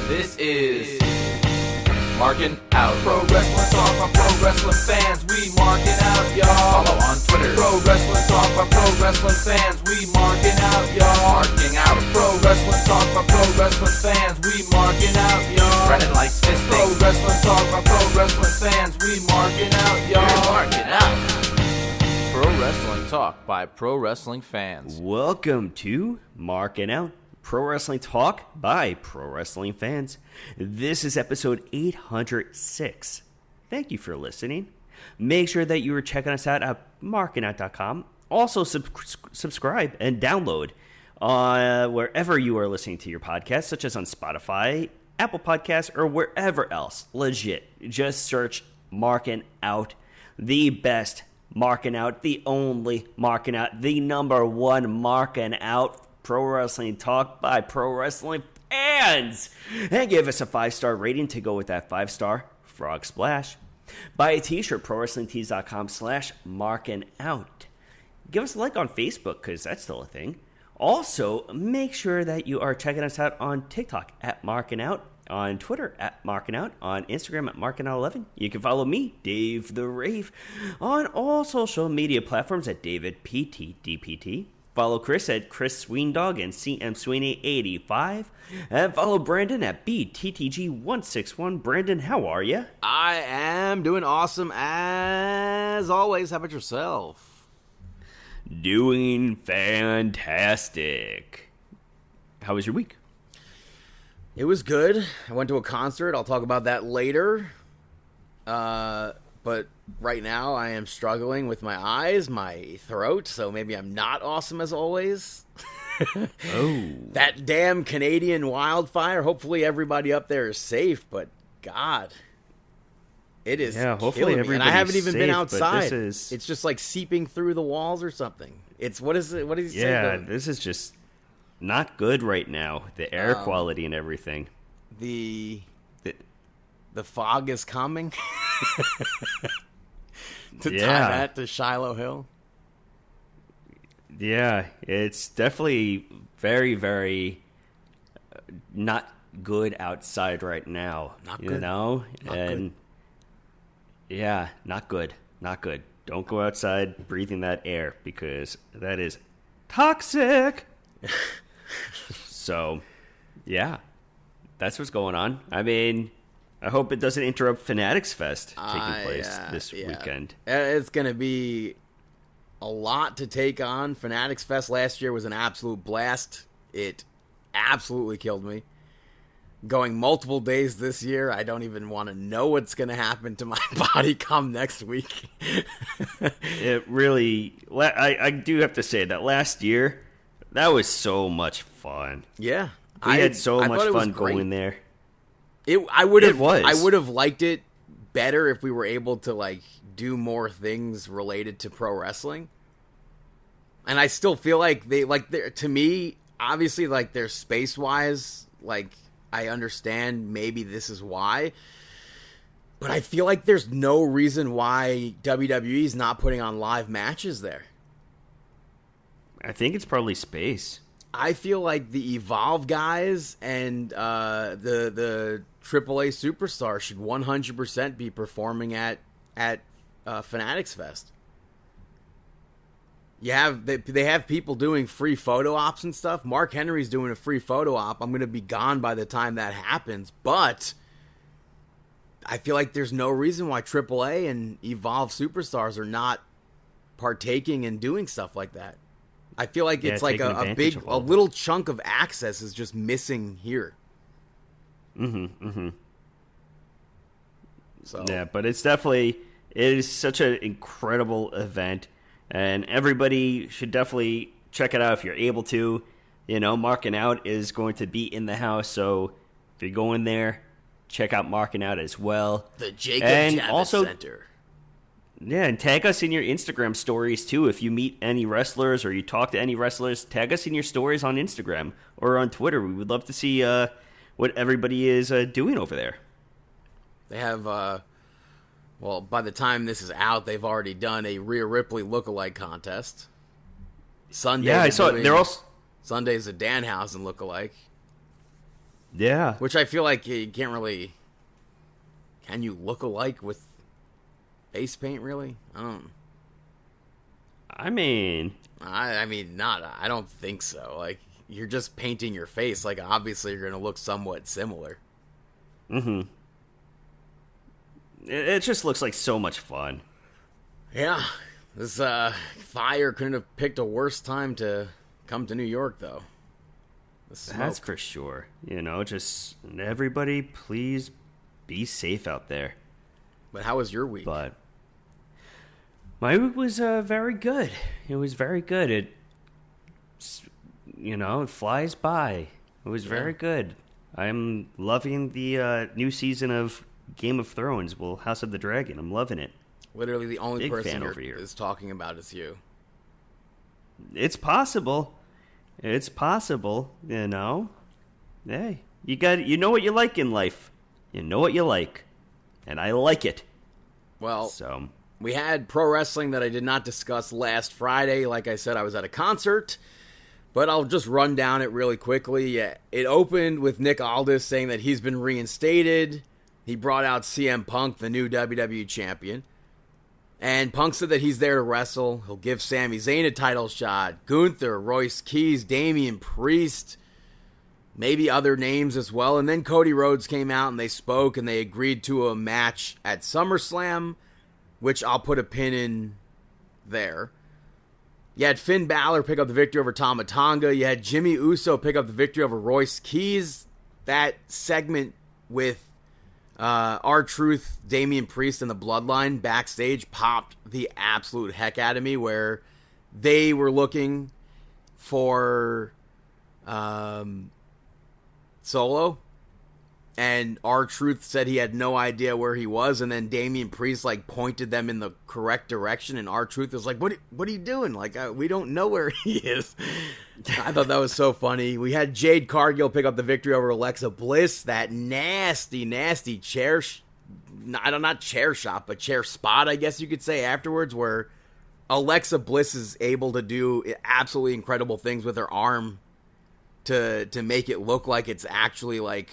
This is Markin Out. Pro Wrestling Talk by Pro Wrestling fans. We marking out, y'all. Follow on Twitter. Pro Wrestling Talk by Pro Wrestling fans. We marking out, y'all. Marking Out. Pro Wrestling Talk by Pro Wrestling fans. We marking out, y'all. Brennan likes fisting. Pro Wrestling Talk by Pro Wrestling fans. We marking out, y'all. We're marking out. Pro Wrestling Talk by Pro Wrestling fans. Welcome to Markin Out. Pro Wrestling Talk by Pro Wrestling fans. This is episode 806. Thank you for listening. Make sure that you are checking us out at markinout.com. Also, subscribe and download wherever you are listening to your podcast, such as on Spotify, Apple Podcasts, or wherever else. Legit. Just search Markin Out, the best Markin Out, the only Markin Out, the number one Markin Out. Pro Wrestling Talk by Pro Wrestling fans. And give us a 5-star rating to go with that 5-star frog splash. Buy a t-shirt, prowrestlingtees.com/markinout. Give us a like on Facebook, because that's still a thing. Also, make sure that you are checking us out on TikTok at Markin Out, on Twitter at Markin Out, on Instagram at Markin11. You can follow me, Dave the Rave, on all social media platforms at DavidPTDPT. Follow Chris at Chris Sweendog and CM Sweeney85. And follow Brandon at BTTG161. Brandon, how are you? I am doing awesome as always. How about yourself? Doing fantastic. How was your week? It was good. I went to a concert. I'll talk about that later. But right now I am struggling with my eyes, my throat, so maybe I'm not awesome as always. Oh. That damn Canadian wildfire. Hopefully everybody up there is safe, but God, it is hopefully killing me. And I haven't even been outside. It's just like seeping through the walls or something. It's what is it? What does he say? Yeah, this is just not good right now. The air quality and everything. The fog is coming. To tie that to Shiloh Hill. Yeah, it's definitely very, very not good outside right now. Not you good. know? Not and good. Yeah, not good. Not good. Don't go outside breathing that air because that is toxic. So, yeah, that's what's going on. I mean, I hope it doesn't interrupt Fanatics Fest taking place this weekend. It's going to be a lot to take on. Fanatics Fest last year was an absolute blast. It absolutely killed me. Going multiple days this year, I don't even want to know what's going to happen to my body come next week. It really, I do have to say that last year, that was so much fun. Yeah. We had so much fun going there. I would have liked it better if we were able to like do more things related to pro wrestling. And I still feel like to me, obviously, like they're space wise, like I understand maybe this is why, but I feel like there's no reason why WWE is not putting on live matches there. I think it's probably space. I feel like the Evolve guys and the AAA Superstar should 100% be performing at Fanatics Fest. They have people doing free photo ops and stuff. Mark Henry's doing a free photo op. I'm going to be gone by the time that happens, but I feel like there's no reason why AAA and Evolve Superstars are not partaking and doing stuff like that. I feel like it's like a little chunk of access is just missing here. So yeah, but it is such an incredible event, and everybody should definitely check it out if you're able to. You know, Markin Out is going to be in the house, so if you're going there, check out Markin Out as well. The Jacob Javits Center. Yeah, and tag us in your Instagram stories, too. If you meet any wrestlers or you talk to any wrestlers, tag us in your stories on Instagram or on Twitter. We would love to see what everybody is doing over there. They have, well, by the time this is out, they've already done a Rhea Ripley lookalike contest. Sunday, yeah, I saw it. They're also Sunday's a Danhausen lookalike. Yeah. Which I feel like you can't really... Can you look alike with face paint, really? I mean, not. I don't think so. Like, you're just painting your face. Like, obviously, you're going to look somewhat similar. Mm-hmm. It just looks like so much fun. Yeah. This fire couldn't have picked a worse time to come to New York, though. That's for sure. Just everybody, please be safe out there. But how was your week? But my week was very good. It was very good. It flies by. It was very good. I'm loving the new season of Game of Thrones. Well, House of the Dragon. I'm loving it. Literally the only Big person fan over here is talking about is you. It's possible. It's possible. Hey, you know what you like in life. You know what you like. And I like it. Well, so we had pro wrestling that I did not discuss last Friday. Like I said, I was at a concert. But I'll just run down it really quickly. Yeah, it opened with Nick Aldis saying that he's been reinstated. He brought out CM Punk, the new WWE champion. And Punk said that he's there to wrestle. He'll give Sami Zayn a title shot. Gunther, Royce Keys, Damian Priest, maybe other names as well. And then Cody Rhodes came out and they spoke and they agreed to a match at SummerSlam, which I'll put a pin in there. You had Finn Balor pick up the victory over Tama Tonga. You had Jimmy Uso pick up the victory over Royce Keys. That segment with R-Truth, Damian Priest, and the Bloodline backstage popped the absolute heck out of me, where they were looking for Solo, and R-Truth said he had no idea where he was, and then Damian Priest pointed them in the correct direction, and R-Truth was like, what are you doing? We don't know where he is. I thought that was so funny. We had Jade Cargill pick up the victory over Alexa Bliss. That nasty chair, not chair shot, but chair spot, I guess you could say, afterwards, where Alexa Bliss is able to do absolutely incredible things with her arm to make it look like it's actually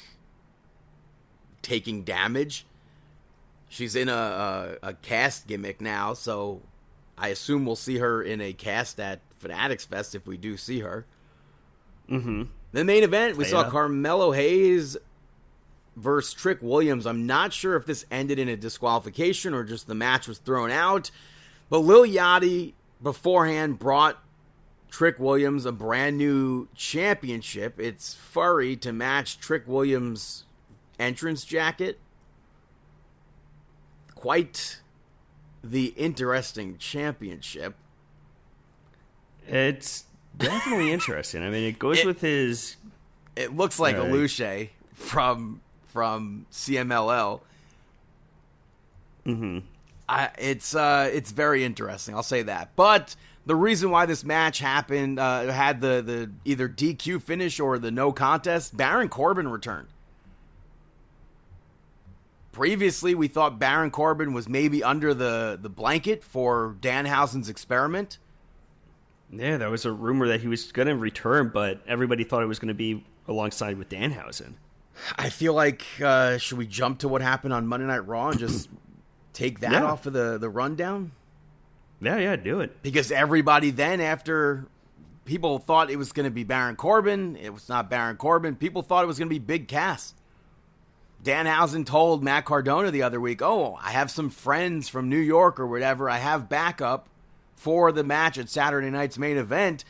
taking damage. She's in a cast gimmick now, so I assume we'll see her in a cast at Fanatics Fest if we do see her. Mm-hmm. The main event, we saw Carmelo Hayes versus Trick Williams. I'm not sure if this ended in a disqualification or just the match was thrown out, but Lil Yachty beforehand brought Trick Williams a brand new championship. It's furry to match Trick Williams' entrance jacket. Quite the interesting championship. It's definitely interesting. I mean, it goes with his... It looks like Aluche from CMLL. Mm-hmm. It's very interesting, I'll say that. But the reason why this match happened, had the either DQ finish or the no contest, Baron Corbin returned. Previously, we thought Baron Corbin was maybe under the blanket for Danhausen's experiment. Yeah, there was a rumor that he was going to return, but everybody thought it was going to be alongside with Danhausen. I feel like, should we jump to what happened on Monday Night Raw and just take that off of the rundown? Yeah, do it. Because everybody then, after people thought it was going to be Baron Corbin, it was not Baron Corbin. People thought it was going to be Big Cass. Danhausen told Matt Cardona the other week, I have some friends from New York or whatever. I have backup for the match at Saturday night's main event.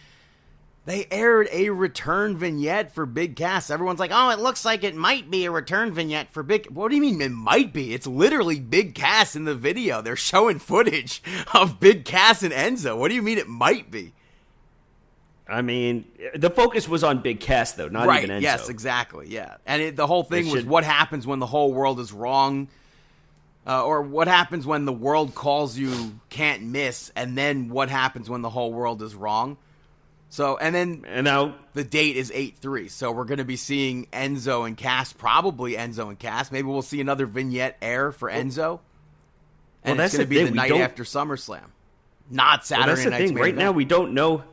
They aired a return vignette for Big Cass. Everyone's like, it looks like it might be a return vignette for Big... What do you mean it might be? It's literally Big Cass in the video. They're showing footage of Big Cass and Enzo. What do you mean it might be? I mean, the focus was on Big Cass, though, not even Enzo. Right, yes, exactly, yeah. And the whole thing was what happens when the whole world is wrong, or what happens when the world calls you can't miss, and then what happens when the whole world is wrong. So, and now the date is 8/3, so we're going to be seeing Enzo and Cass, probably Enzo and Cass. Maybe we'll see another vignette air for Enzo. And it's going to be the night after SummerSlam, not Saturday night's main event. Right now, we don't know...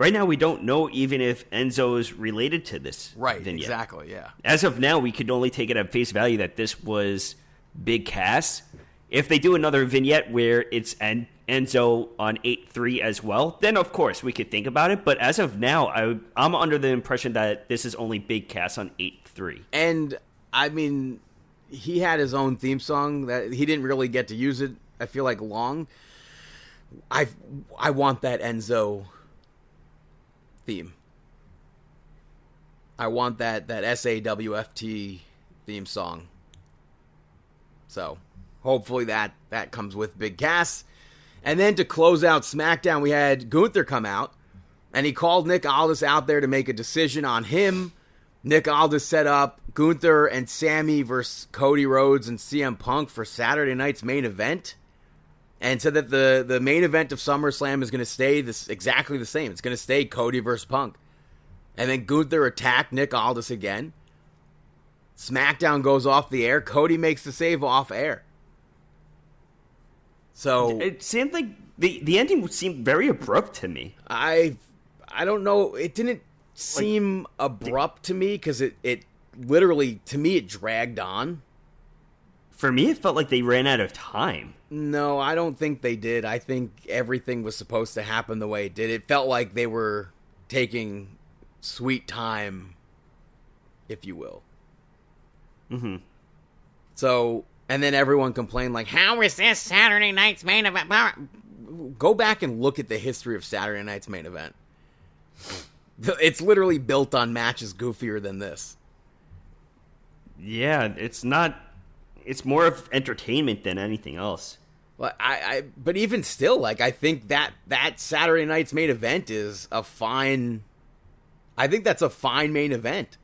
right now we don't know even if Enzo is related to this vignette. Exactly, yeah. As of now, we could only take it at face value that this was Big Cass. If they do another vignette where it's Enzo on 8-3 as well, then of course we could think about it. But as of now, I'm under the impression that this is only Big Cass on 8-3. And, I mean, he had his own theme song that he didn't really get to use it, I feel like, long. I want that Enzo theme. I want that SAWFT theme song. So, hopefully that comes with Big Cass. And then to close out SmackDown, we had Gunther come out, and he called Nick Aldis out there to make a decision on him. Nick Aldis set up Gunther and Sammy versus Cody Rhodes and CM Punk for Saturday night's main event, and said that the main event of SummerSlam is going to stay exactly the same. It's going to stay Cody versus Punk. And then Gunther attacked Nick Aldis again. SmackDown goes off the air. Cody makes the save off air. So it seemed like the ending seemed very abrupt to me. I don't know. It didn't seem abrupt to me because it literally, to me, it dragged on. For me, it felt like they ran out of time. No, I don't think they did. I think everything was supposed to happen the way it did. It felt like they were taking sweet time, if you will. Mm-hmm. So, and then everyone complained, like, how is this Saturday night's main event? Go back and look at the history of Saturday night's main event. It's literally built on matches goofier than this. Yeah, it's not. It's more of entertainment than anything else. Well, but even still, like, I think that Saturday night's main event is a fine. I think that's a fine main event.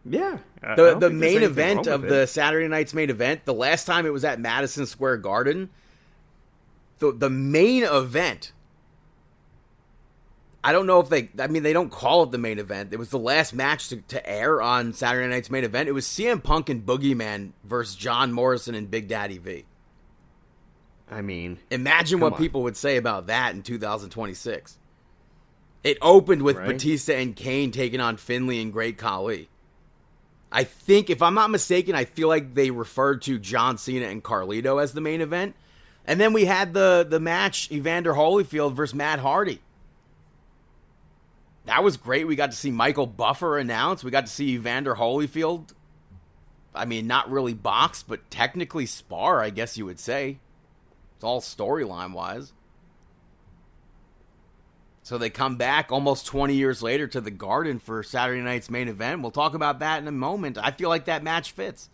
Yeah, the main event of the Saturday night's main event. The last time it was at Madison Square Garden. The main event. I don't know if they don't call it the main event. It was the last match to air on Saturday night's main event. It was CM Punk and Boogeyman versus John Morrison and Big Daddy V. I mean, imagine what people would say about that in 2026. It opened with Batista and Kane taking on Finlay and Great Khali. I think, if I'm not mistaken, I feel like they referred to John Cena and Carlito as the main event. And then we had the match, Evander Holyfield versus Matt Hardy. That was great. We got to see Michael Buffer announce. We got to see Evander Holyfield. I mean, not really box, but technically spar, I guess you would say. It's all storyline-wise. So they come back almost 20 years later to the Garden for Saturday night's main event. We'll talk about that in a moment. I feel like that match fits.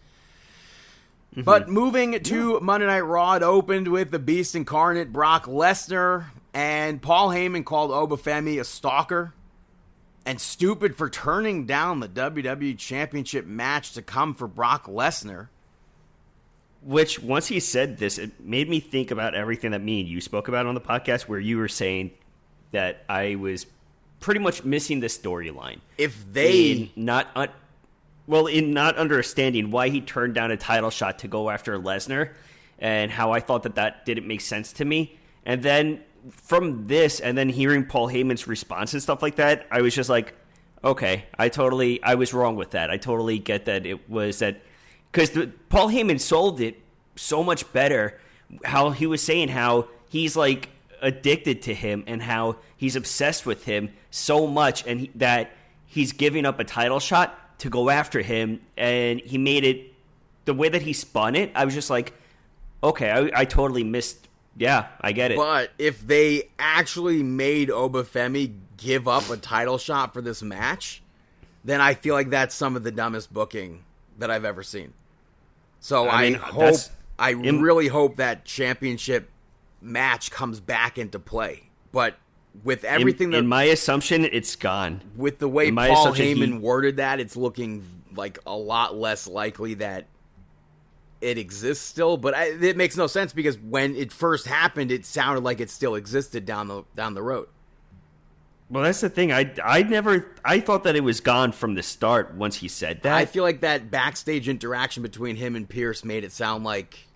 Mm-hmm. But moving to Monday Night Raw, it opened with the Beast Incarnate, Brock Lesnar, and Paul Heyman called Obafemi a stalker and stupid for turning down the WWE Championship match to come for Brock Lesnar. Which, once he said this, it made me think about everything that me and you spoke about on the podcast, where you were saying that I was pretty much missing the storyline. If they... in not understanding why he turned down a title shot to go after Lesnar, and how I thought that didn't make sense to me. And then from this, and then hearing Paul Heyman's response and stuff like that, I was just like, okay, I was wrong with that. I totally get that it was that, because Paul Heyman sold it so much better, how he was saying how he's like addicted to him and how he's obsessed with him so much, and that he's giving up a title shot to go after him, and he made it, the way that he spun it, I was just like, okay, I totally missed. Yeah, I get it. But if they actually made Obafemi give up a title shot for this match, then I feel like that's some of the dumbest booking that I've ever seen. So I really hope that championship match comes back into play. But with everything in my assumption, it's gone. With the way Paul Heyman worded that, it's looking like a lot less likely that it exists still. But it makes no sense, because when it first happened, it sounded like it still existed down the road. Well, that's the thing. I thought that it was gone from the start once he said that. I feel like that backstage interaction between him and Pierce made it sound like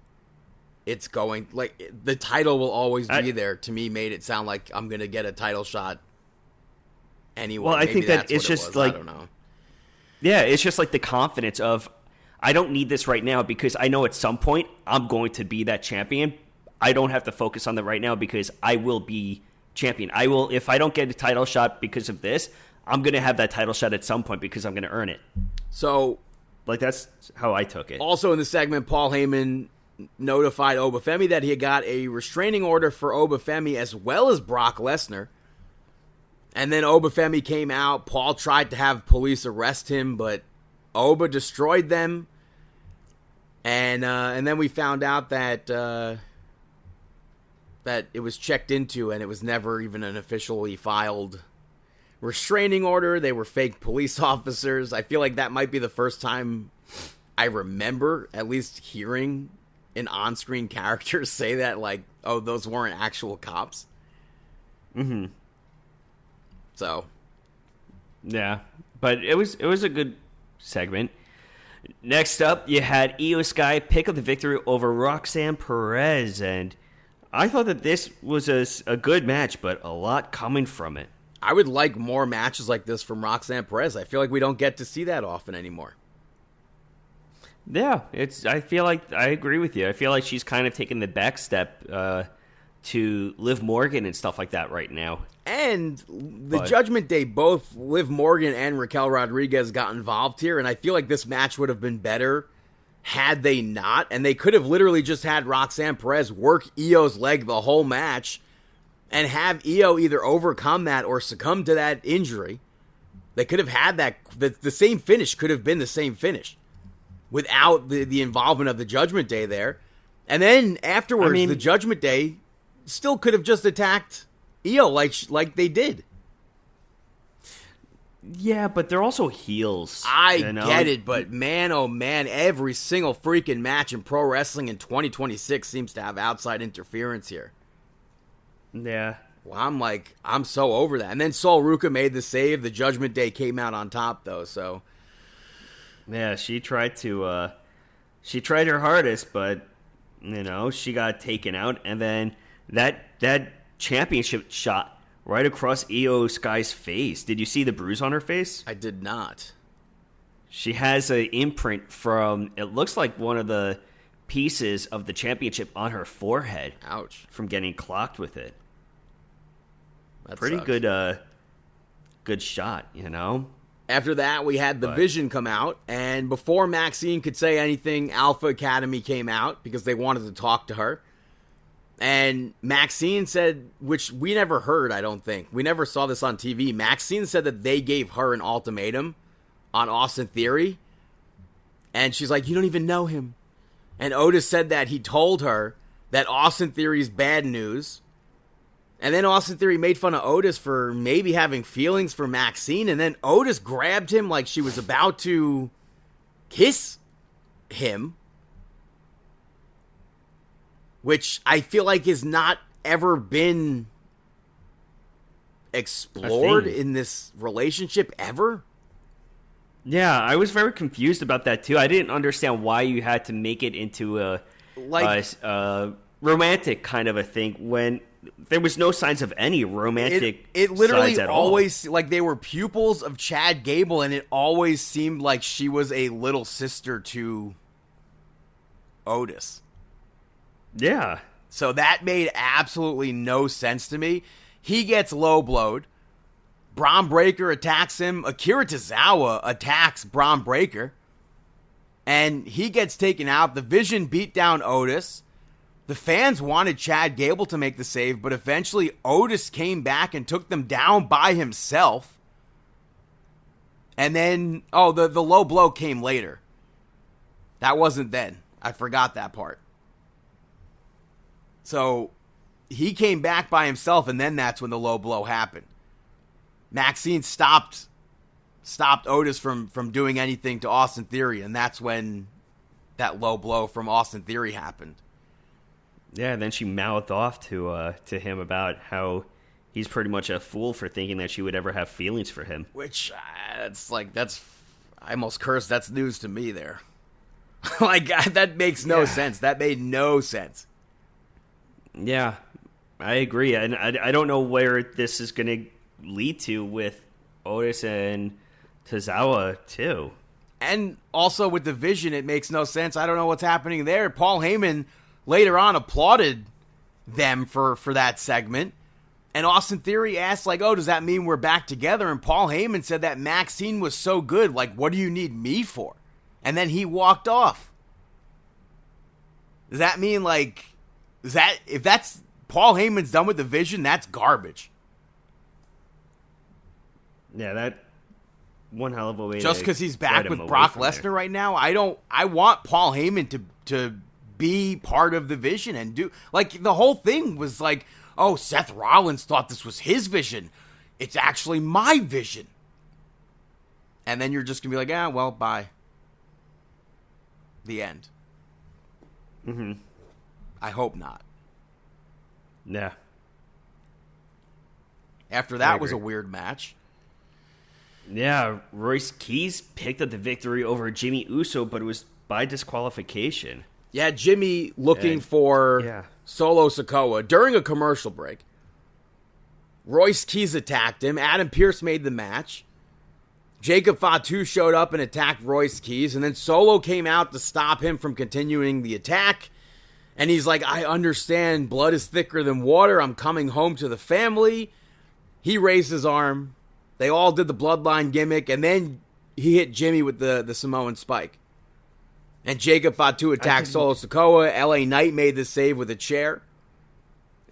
it's going, like, the title will always be there, to me made it sound like I'm going to get a title shot anyway. Well, I think that it's just like, I don't know. Yeah, it's just like the confidence of, I don't need this right now because I know at some point I'm going to be that champion. I don't have to focus on that right now because I will be champion. I will, if I don't get a title shot because of this, I'm going to have that title shot at some point because I'm going to earn it. So, like, that's how I took it. Also in the segment, Paul Heyman notified Obafemi that he had got a restraining order for Obafemi as well as Brock Lesnar. And then Obafemi came out. Paul tried to have police arrest him, but Oba destroyed them. And then we found out that that it was checked into and it was never even an officially filed restraining order. They were fake police officers. I feel like that might be the first time I remember at least hearing an on-screen character say that, like, oh, those weren't actual cops. Mm-hmm. So. Yeah, but it was a good segment. Next up, you had Io Sky pick up the victory over Roxanne Perez, and I thought that this was a good match, but a lot coming from it. I would like more matches like this from Roxanne Perez. I feel like we don't get to see that often anymore. Yeah, I feel like I agree with you. I feel like she's kind of taking the back step to Liv Morgan and stuff like that right now. And the Judgment Day, both Liv Morgan and Raquel Rodriguez got involved here, and I feel like this match would have been better had they not. And they could have literally just had Roxanne Perez work Io's leg the whole match and have Io either overcome that or succumb to that injury. They could have had that. The same finish could have been the same finish without the involvement of the Judgment Day there. And then afterwards, the Judgment Day still could have just attacked Io like they did. Yeah, but they're also heels. I get it, but man, oh man, every single freaking match in pro wrestling in 2026 seems to have outside interference here. Yeah. Well, I'm so over that. And then Sol Ruka made the save. The Judgment Day came out on top, though, so. Yeah, she tried her hardest, but, she got taken out. And then that championship shot right across Io Sky's face. Did you see the bruise on her face? I did not. She has an imprint from, it looks like one of the pieces of the championship on her forehead. Ouch. From getting clocked with it. That pretty sucks. good shot, After that, we had the Vision come out, and before Maxine could say anything, Alpha Academy came out because they wanted to talk to her. And Maxine said, which we never heard, I don't think. We never saw this on TV. Maxine said that they gave her an ultimatum on Austin Theory. And she's like, you don't even know him. And Otis said that he told her that Austin Theory's bad news. And then Austin Theory made fun of Otis for maybe having feelings for Maxine. And then Otis grabbed him like she was about to kiss him. Which I feel like has not ever been explored in this relationship ever. Yeah, I was very confused about that too. I didn't understand why you had to make it into a romantic kind of a thing when there was no signs of any romantic. It literally sides at always all. Like they were pupils of Chad Gable, and it always seemed like she was a little sister to Otis. Yeah. So that made absolutely no sense to me. He gets low blowed. Braun Breaker attacks him. Akira Tozawa attacks Braun Breaker. And he gets taken out. The Vision beat down Otis. The fans wanted Chad Gable to make the save, but eventually Otis came back and took them down by himself. And then, the low blow came later. That wasn't then. I forgot that part. So he came back by himself, and then that's when the low blow happened. Maxine stopped Otis from doing anything to Austin Theory, and that's when that low blow from Austin Theory happened. Yeah, and then she mouthed off to him about how he's pretty much a fool for thinking that she would ever have feelings for him. Which, I almost cursed. That's news to me there. That makes no sense. That made no sense. Yeah, I agree. And I don't know where this is going to lead to with Otis and Tozawa, too. And also with the Vision, it makes no sense. I don't know what's happening there. Paul Heyman later on applauded them for that segment. And Austin Theory asked, like, oh, does that mean we're back together? And Paul Heyman said that Maxine was so good. Like, what do you need me for? And then he walked off. Does that mean, like, if that's Paul Heyman's done with the Vision, that's garbage. Yeah, that one hell of a way. Just because he's back with Brock Lesnar right now, I want Paul Heyman to be part of the Vision and do, like, the whole thing was like, oh, Seth Rollins thought this was his vision. It's actually my vision. And then you're just going to be like, well, bye. The end. Mm-hmm. I hope not. Yeah. After that was a weird match. Yeah, Royce Keys picked up the victory over Jimmy Uso, but it was by disqualification. Yeah, Jimmy looking for Solo Sikoa during a commercial break. Royce Keys attacked him. Adam Pearce made the match. Jacob Fatu showed up and attacked Royce Keys, and then Solo came out to stop him from continuing the attack. And he's like, I understand blood is thicker than water. I'm coming home to the family. He raised his arm. They all did the bloodline gimmick, and then he hit Jimmy with the Samoan spike. And Jacob Fatu attacked Solo Sikoa. LA Knight made the save with a chair.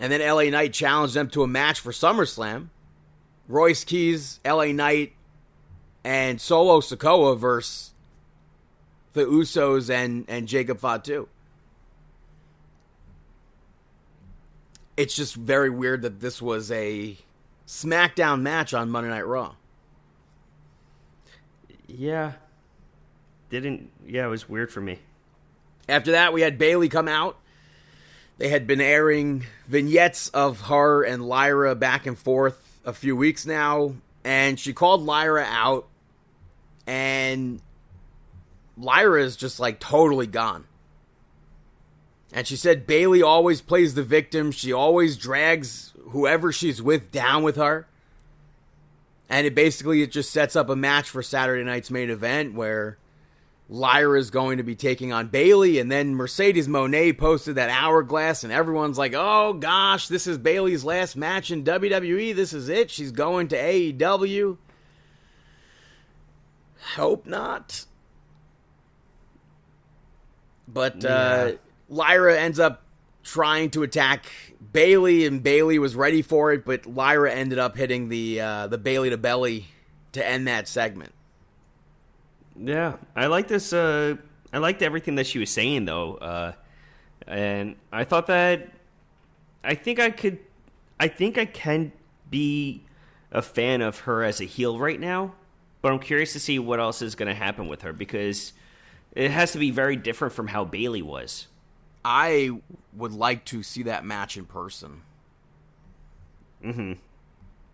And then LA Knight challenged them to a match for SummerSlam. Royce Keys, LA Knight, and Solo Sikoa versus the Usos and Jacob Fatu. It's just very weird that this was a SmackDown match on Monday Night Raw. Yeah. It was weird for me. After that, we had Bayley come out. They had been airing vignettes of her and Lyra back and forth a few weeks now, and she called Lyra out, and Lyra is just like totally gone. And she said Bayley always plays the victim. She always drags whoever she's with down with her. And it just sets up a match for Saturday night's main event where Lyra is going to be taking on Bayley, and then Mercedes Moné posted that hourglass, and everyone's like, oh gosh, this is Bayley's last match in WWE. This is it. She's going to AEW. Hope not. But Lyra ends up trying to attack Bayley, and Bayley was ready for it, but Lyra ended up hitting the Bayley to belly to end that segment. Yeah, I like this. I liked everything that she was saying, though, and I thought that I think I can be a fan of her as a heel right now, but I'm curious to see what else is going to happen with her because it has to be very different from how Bayley was. I would like to see that match in person. Mm-hmm.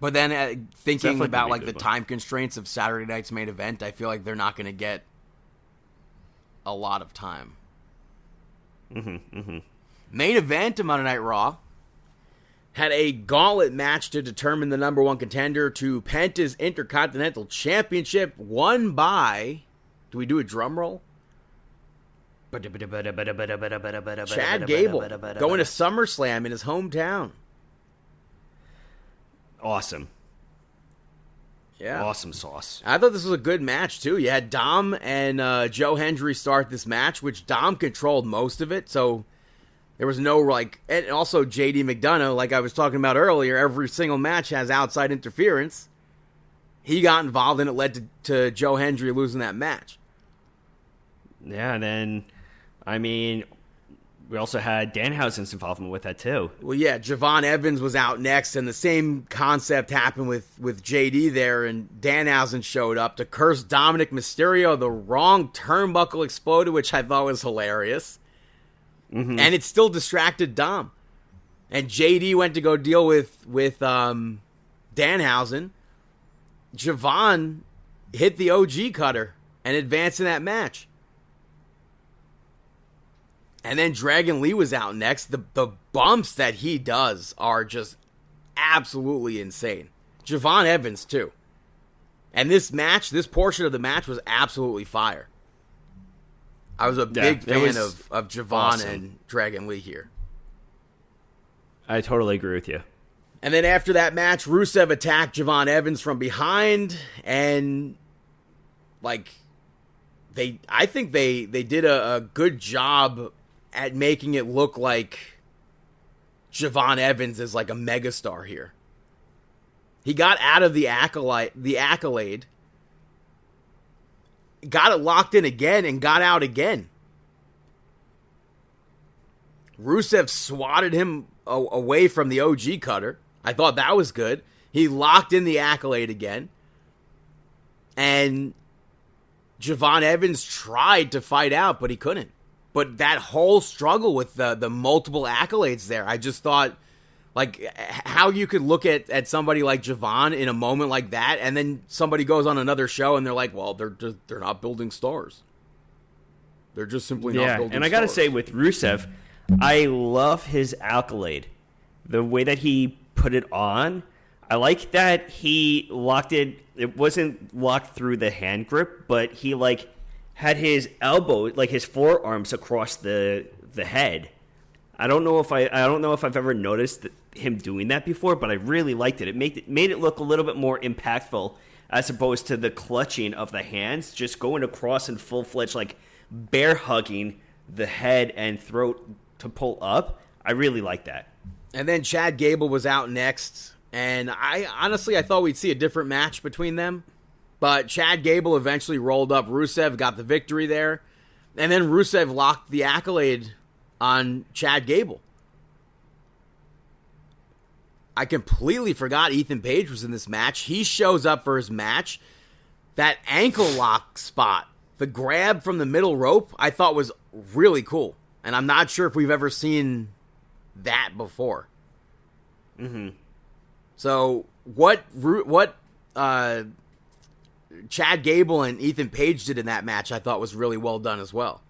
But then thinking about like the time constraints of Saturday night's main event, I feel like they're not going to get a lot of time. Mm-hmm. Mm-hmm. Main event of Monday Night Raw had a gauntlet match to determine the number one contender to Penta's Intercontinental Championship, won by, do we do a drum roll? Chad Gable going to SummerSlam in his hometown. Awesome. Yeah. Awesome sauce. I thought this was a good match, too. You had Dom and Joe Hendry start this match, which Dom controlled most of it, so there was no, like... And also J.D. McDonough, like I was talking about earlier, every single match has outside interference. He got involved, and it led to Joe Hendry losing that match. Yeah, and then, I mean... We also had Danhausen's involvement with that, too. Well, yeah, Javon Evans was out next, and the same concept happened with JD there, and Danhausen showed up to curse Dominic Mysterio. The wrong turnbuckle exploded, which I thought was hilarious. Mm-hmm. And it still distracted Dom. And JD went to go deal with Danhausen. Javon hit the OG cutter and advanced in that match. And then Dragon Lee was out next. The bumps that he does are just absolutely insane. Javon Evans, too. And this portion of the match was absolutely fire. I was a big fan of Javon awesome. And Dragon Lee here. I totally agree with you. And then after that match, Rusev attacked Javon Evans from behind, and I think they did a good job at making it look like Javon Evans is like a megastar here. He got out of the accolade, got it locked in again, and got out again. Rusev swatted him away from the OG cutter. I thought that was good. He locked in the accolade again. And Javon Evans tried to fight out, but he couldn't. But that whole struggle with the multiple accolades there, I just thought, how you could look at somebody like Javon in a moment like that, and then somebody goes on another show and they're like, well, they're not building stars. They're just simply not building stars. And I got to say, with Rusev, I love his accolade. The way that he put it on, I like that he locked it. It wasn't locked through the hand grip, but he had his elbow, his forearms across the head. I don't know if I've ever noticed him doing that before, but I really liked it. It made it look a little bit more impactful as opposed to the clutching of the hands, just going across in full-fledged, bear hugging the head and throat to pull up. I really like that. And then Chad Gable was out next, and I thought we'd see a different match between them. But Chad Gable eventually rolled up Rusev, got the victory there. And then Rusev locked the accolade on Chad Gable. I completely forgot Ethan Page was in this match. He shows up for his match. That ankle lock spot, the grab from the middle rope, I thought was really cool. And I'm not sure if we've ever seen that before. Mm-hmm. So what Chad Gable and Ethan Page did in that match, I thought was really well done as well.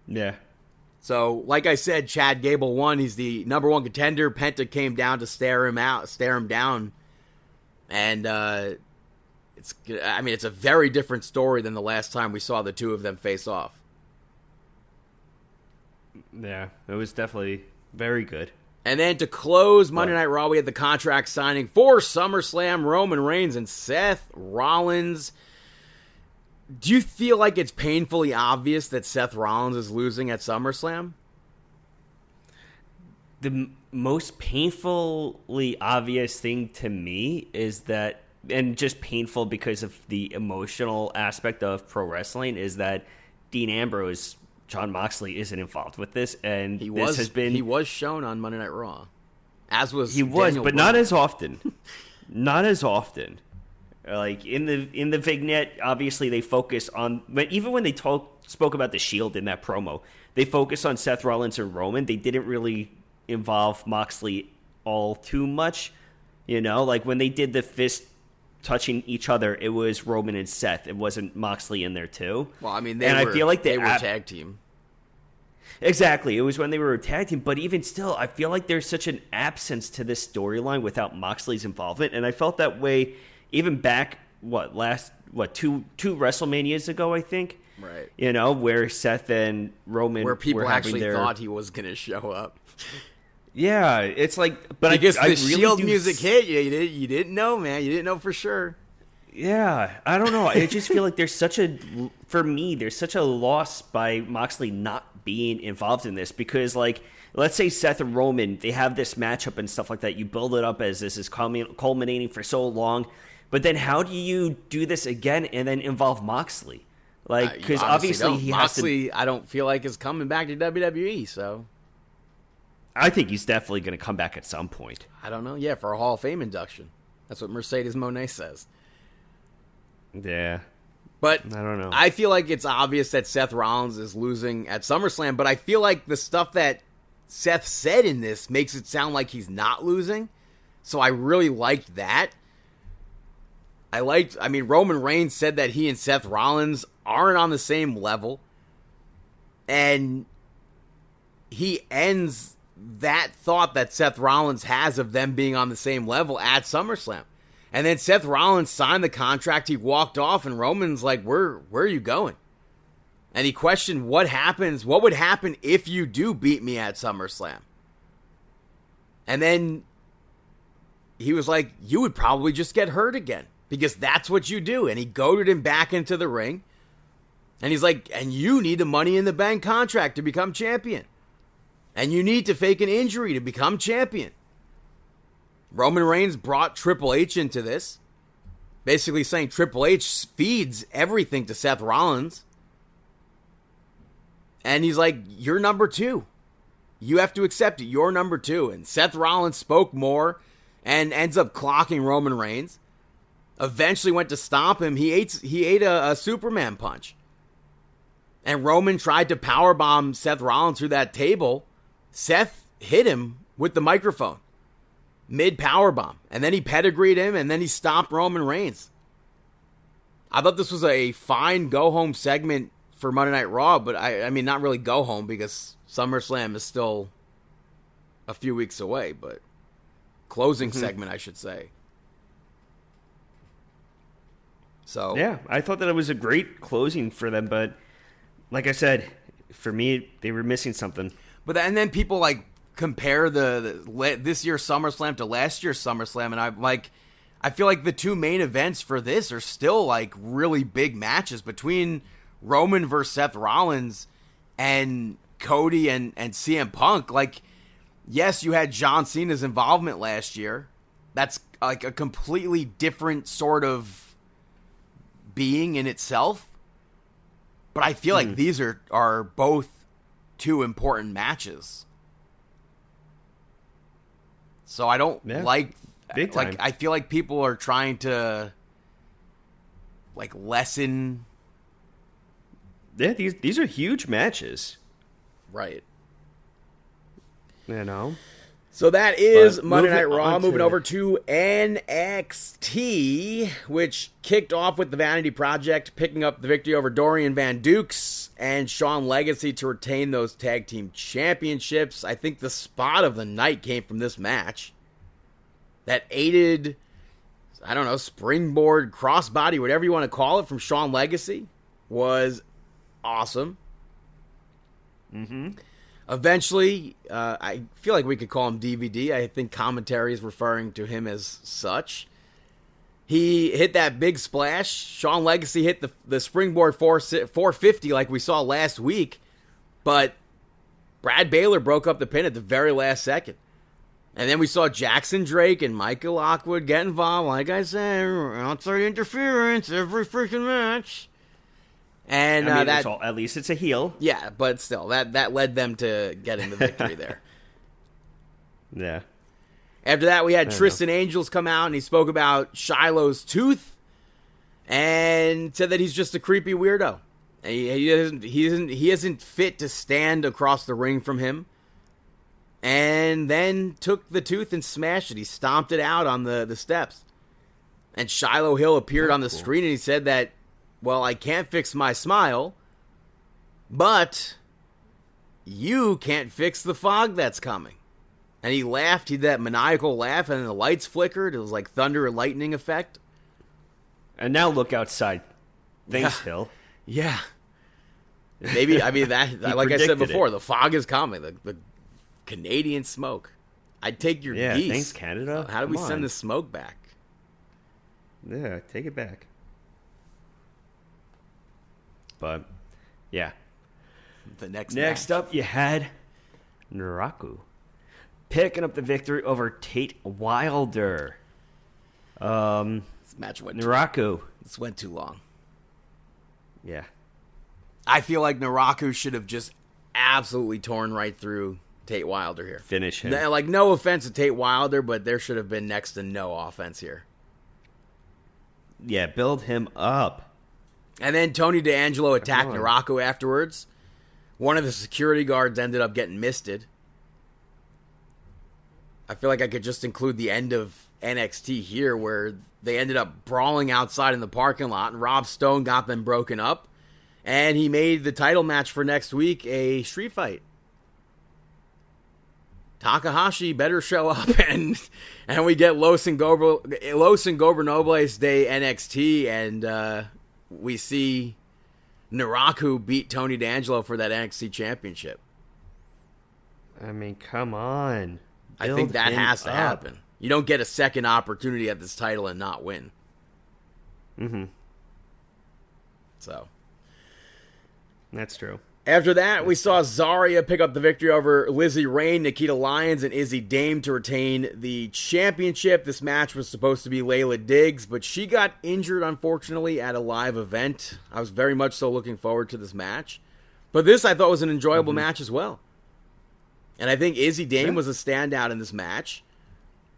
Yeah. So, like I said, Chad Gable won. He's the number one contender. Penta came down to stare him down. And it's a very different story than the last time we saw the two of them face off. Yeah, it was definitely very good. And then to close Monday Night Raw, we had the contract signing for SummerSlam, Roman Reigns and Seth Rollins. Do you feel like it's painfully obvious that Seth Rollins is losing at SummerSlam? The most painfully obvious thing to me is that, and just painful because of the emotional aspect of pro wrestling, is that Dean Ambrose, Jon Moxley, isn't involved with this, and he was shown on Monday Night Raw, but Daniel not as often. Not as often. In the vignette, obviously they focus on, but even when they spoke about the Shield in that promo, they focus on Seth Rollins and Roman. They didn't really involve Moxley all too much, when they did the fist touching each other, it was Roman and Seth. It wasn't Moxley in there too. Well, I mean, I feel like they were tag team. Exactly. It was when they were a tag team, but even still, I feel like there's such an absence to this storyline without Moxley's involvement, and I felt that way even back, two WrestleManias ago, I think. Right. Where Seth and Roman where people were actually thought he was going to show up. Yeah, it's but because I the really Shield music hit, you didn't know, man. You didn't know for sure. Yeah, I don't know. I just feel like there's such a loss by Moxley not being involved in this, because let's say Seth and Roman, they have this matchup and stuff like that. You build it up as this is culminating for so long, but then how do you do this again and then involve Moxley? Because obviously Moxley, I don't feel like is coming back to WWE, so. I think he's definitely going to come back at some point. I don't know. Yeah, for a Hall of Fame induction. That's what Mercedes Moné says. Yeah. But I don't know. I feel like it's obvious that Seth Rollins is losing at SummerSlam, but I feel like the stuff that Seth said in this makes it sound like he's not losing. So I really liked that. Roman Reigns said that he and Seth Rollins aren't on the same level. And he ends that thought that Seth Rollins has of them being on the same level at SummerSlam. And then Seth Rollins signed the contract, he walked off, and Roman's like, where are you going? And he questioned what would happen if you do beat me at SummerSlam. And then he was like, you would probably just get hurt again, because that's what you do. And he goaded him back into the ring. And he's like, and you need a Money in the Bank contract to become champion. And you need to fake an injury to become champion. Roman Reigns brought Triple H into this, basically saying Triple H feeds everything to Seth Rollins. And he's like, you're number 2. You have to accept it. You're number 2. And Seth Rollins spoke more and ends up clocking Roman Reigns. Eventually went to stomp him. He ate a Superman punch. And Roman tried to powerbomb Seth Rollins through that table. Seth hit him with the microphone. Mid-powerbomb. And then he pedigreed him, and then he stomped Roman Reigns. I thought this was a fine go-home segment for Monday Night Raw, but I mean, not really go home, because SummerSlam is still a few weeks away, but closing segment, I should say. So yeah, I thought that it was a great closing for them, but like I said, for me, they were missing something. But and then people like compare this year's SummerSlam to last year's SummerSlam, and I feel like the two main events for this are still like really big matches between Roman versus Seth Rollins and Cody and CM Punk. Like, yes, you had John Cena's involvement last year. That's like a completely different sort of being in itself. But I feel like these are both two important matches. So I don't big time. I feel like people are trying to like lessen. Yeah, these are huge matches. Right. You know? So that is Monday Night Raw. Moving over to NXT, which kicked off with the Vanity Project picking up the victory over Dorian Van Dukes and Shawn Legacy to retain those tag team championships. I think the spot of the night came from this match that aided, I don't know, springboard, crossbody, whatever you want to call it, from Shawn Legacy was awesome. Eventually, I feel like we could call him DVD. I think commentary is referring to him as such. He hit that big splash. Shawn Legacy hit the springboard 450 like we saw last week. But Brad Baylor broke up the pin at the very last second. And then we saw Jackson Drake and Michael Lockwood get involved. Like I said, outside interference every freaking match. And I mean, at least it's a heel. Yeah, but still, that led them to getting the victory there. Yeah. After that, we had Tristan Angels come out, and he spoke about Shiloh's tooth and said that he's just a creepy weirdo. And he isn't fit to stand across the ring from him. And then took the tooth and smashed it. He stomped it out on the steps. And Shiloh Hill appeared on the screen, and he said that, well, I can't fix my smile, but you can't fix the fog that's coming. And he laughed. He did that maniacal laugh, and then the lights flickered. It was like thunder and lightning effect. And now look outside. Thanks, Hill. Yeah. Maybe, I mean, that like I said before, the fog is coming. The Canadian smoke. I'd take your geese. Thanks, Canada. How do we send the smoke back? Yeah, take it back. But, yeah. The next up, you had Naraku picking up the victory over Tate Wilder. This match went Naraku. This went too long. Yeah. I feel like Naraku should have just absolutely torn right through Tate Wilder here. Finish him. Like, no offense to Tate Wilder, but there should have been next to no offense here. Yeah, build him up. And then Tony D'Angelo attacked Naraku afterwards. One of the security guards ended up getting misted. I feel like I could just include the end of NXT here, where they ended up brawling outside in the parking lot, and Rob Stone got them broken up. And he made the title match for next week a street fight. Takahashi better show up and we get Los Ingobernables de NXT, and we see Naraku beat Tony D'Angelo for that NXT championship. I mean, come on. I think that has to happen. You don't get a second opportunity at this title and not win. Mm-hmm. So. That's true. After that, we saw Zarya pick up the victory over Lizzie Rain, Nikita Lyons, and Izzy Dame to retain the championship. This match was supposed to be Layla Diggs, but she got injured, unfortunately, at a live event. I was very much so looking forward to this match. But this, I thought, was an enjoyable match as well. And I think Izzy Dame was a standout in this match.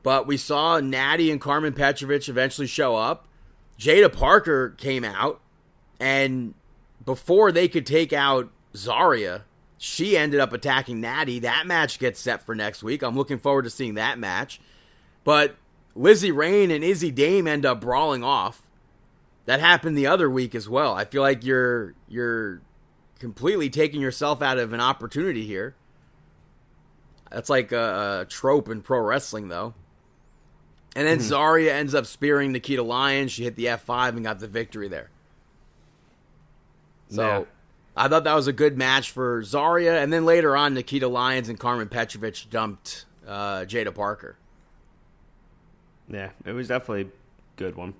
But we saw Natty and Carmen Petrovic eventually show up. Jada Parker came out, and before they could take out Zarya, she ended up attacking Natty. That match gets set for next week. I'm looking forward to seeing that match. But Lizzie Rain and Izzy Dame end up brawling off. That happened the other week as well. I feel like you're completely taking yourself out of an opportunity here. That's like a trope in pro wrestling, though. And then Zarya ends up spearing Nikita Lyons. She hit the F5 and got the victory there. So I thought that was a good match for Zarya. And then later on, Nikita Lyons and Carmen Petrovic dumped Jada Parker. Yeah, it was definitely a good one.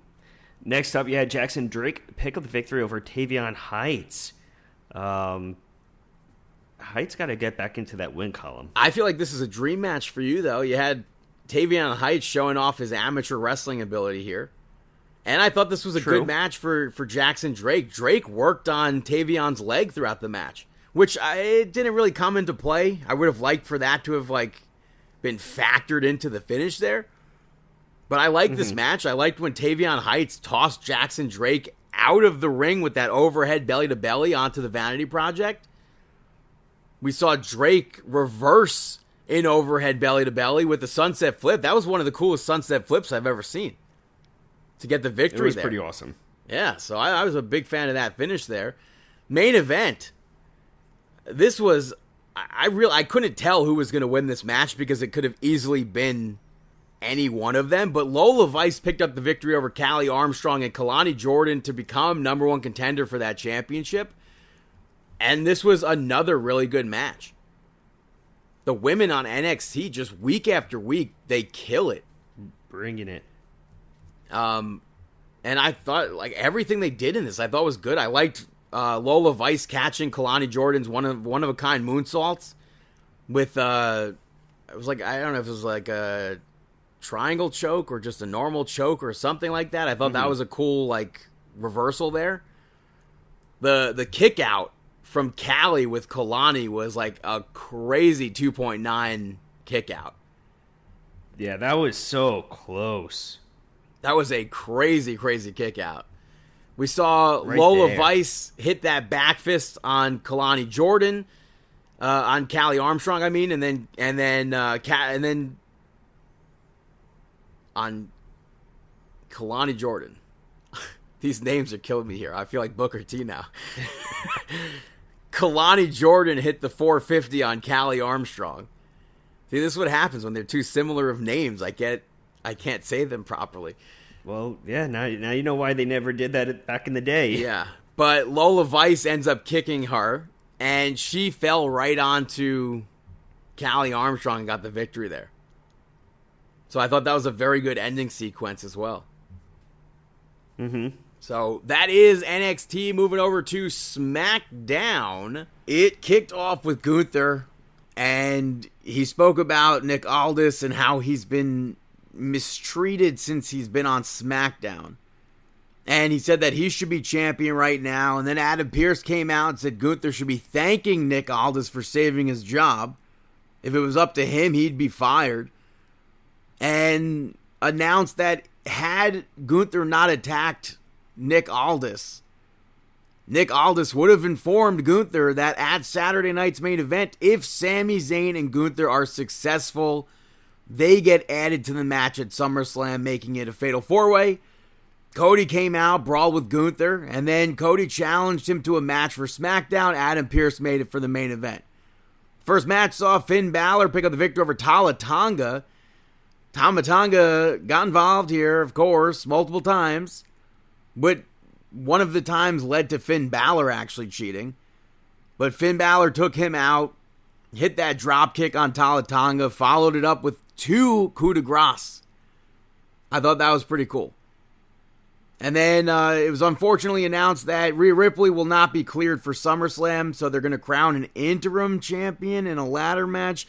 Next up, you had Jackson Drake pick up the victory over Tavion Heights. Heights got to get back into that win column. I feel like this is a dream match for you, though. You had Tavion Heights showing off his amateur wrestling ability here. And I thought this was a good match for Jackson Drake. Drake worked on Tavion's leg throughout the match, which it didn't really come into play. I would have liked for that to have been factored into the finish there. But I liked this match. I liked when Tavion Heights tossed Jackson Drake out of the ring with that overhead belly-to-belly onto the Vanity Project. We saw Drake reverse in overhead belly-to-belly with the sunset flip. That was one of the coolest sunset flips I've ever seen to get the victory there. It was pretty awesome. Yeah, so I was a big fan of that finish there. Main event. This was... I couldn't tell who was going to win this match because it could have easily been any one of them, but Lola Vice picked up the victory over Callie Armstrong and Kalani Jordan to become number one contender for that championship. And this was another really good match. The women on NXT, just week after week, they kill it. Bringing it. And I thought, everything they did in this, I thought was good. I liked Lola Vice catching Kalani Jordan's one of a kind moonsaults with, it was I don't know if it was a triangle choke or just a normal choke or something like that. I thought that was a cool, reversal there. The kick out from Callie with Kalani was a crazy 2.9 kick out. Yeah, that was so close. That was a crazy, crazy kick out. We saw Lola Vice hit that back fist on Kalani Jordan, on Callie Armstrong, I mean, and then on Kalani Jordan. These names are killing me here. I feel like Booker T now. Kalani Jordan hit the 450 on Callie Armstrong. See, this is what happens when they're too similar of names. I can't say them properly. Well, yeah, now you know why they never did that back in the day. Yeah, but Lola Vice ends up kicking her, and she fell right onto Callie Armstrong and got the victory there. So I thought that was a very good ending sequence as well. Mm-hmm. So that is NXT. Moving over to SmackDown. It kicked off with Gunther, and he spoke about Nick Aldis and how he's been mistreated since he's been on SmackDown. And he said that he should be champion right now. And then Adam Pearce came out and said Gunther should be thanking Nick Aldis for saving his job. If it was up to him, he'd be fired. And announced that had Gunther not attacked Nick Aldis would have informed Gunther that at Saturday night's main event, if Sami Zayn and Gunther are successful, they get added to the match at SummerSlam, making it a fatal four-way. Cody came out, brawled with Gunther, and then Cody challenged him to a match for SmackDown. Adam Pearce made it for the main event. First match saw Finn Balor pick up the victory over Tama Tonga. Tama Tonga got involved here, of course, multiple times. But one of the times led to Finn Balor actually cheating. But Finn Balor took him out, hit that drop kick on Tama Tonga, followed it up with 2 coup de grace. I thought that was pretty cool. And then it was unfortunately announced that Rhea Ripley will not be cleared for SummerSlam, so they're going to crown an interim champion in a ladder match.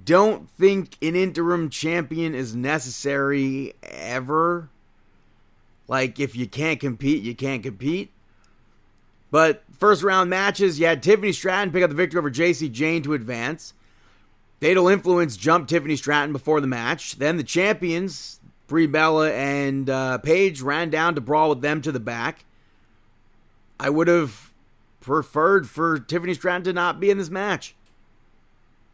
Don't think an interim champion is necessary ever. Like, if you can't compete, you can't compete. But first round matches, you had Tiffany Stratton pick up the victory over JC Jane to advance. Fatal Influence jumped Tiffany Stratton before the match. Then the champions, Brie Bella and Paige, ran down to brawl with them to the back. I would have preferred for Tiffany Stratton to not be in this match.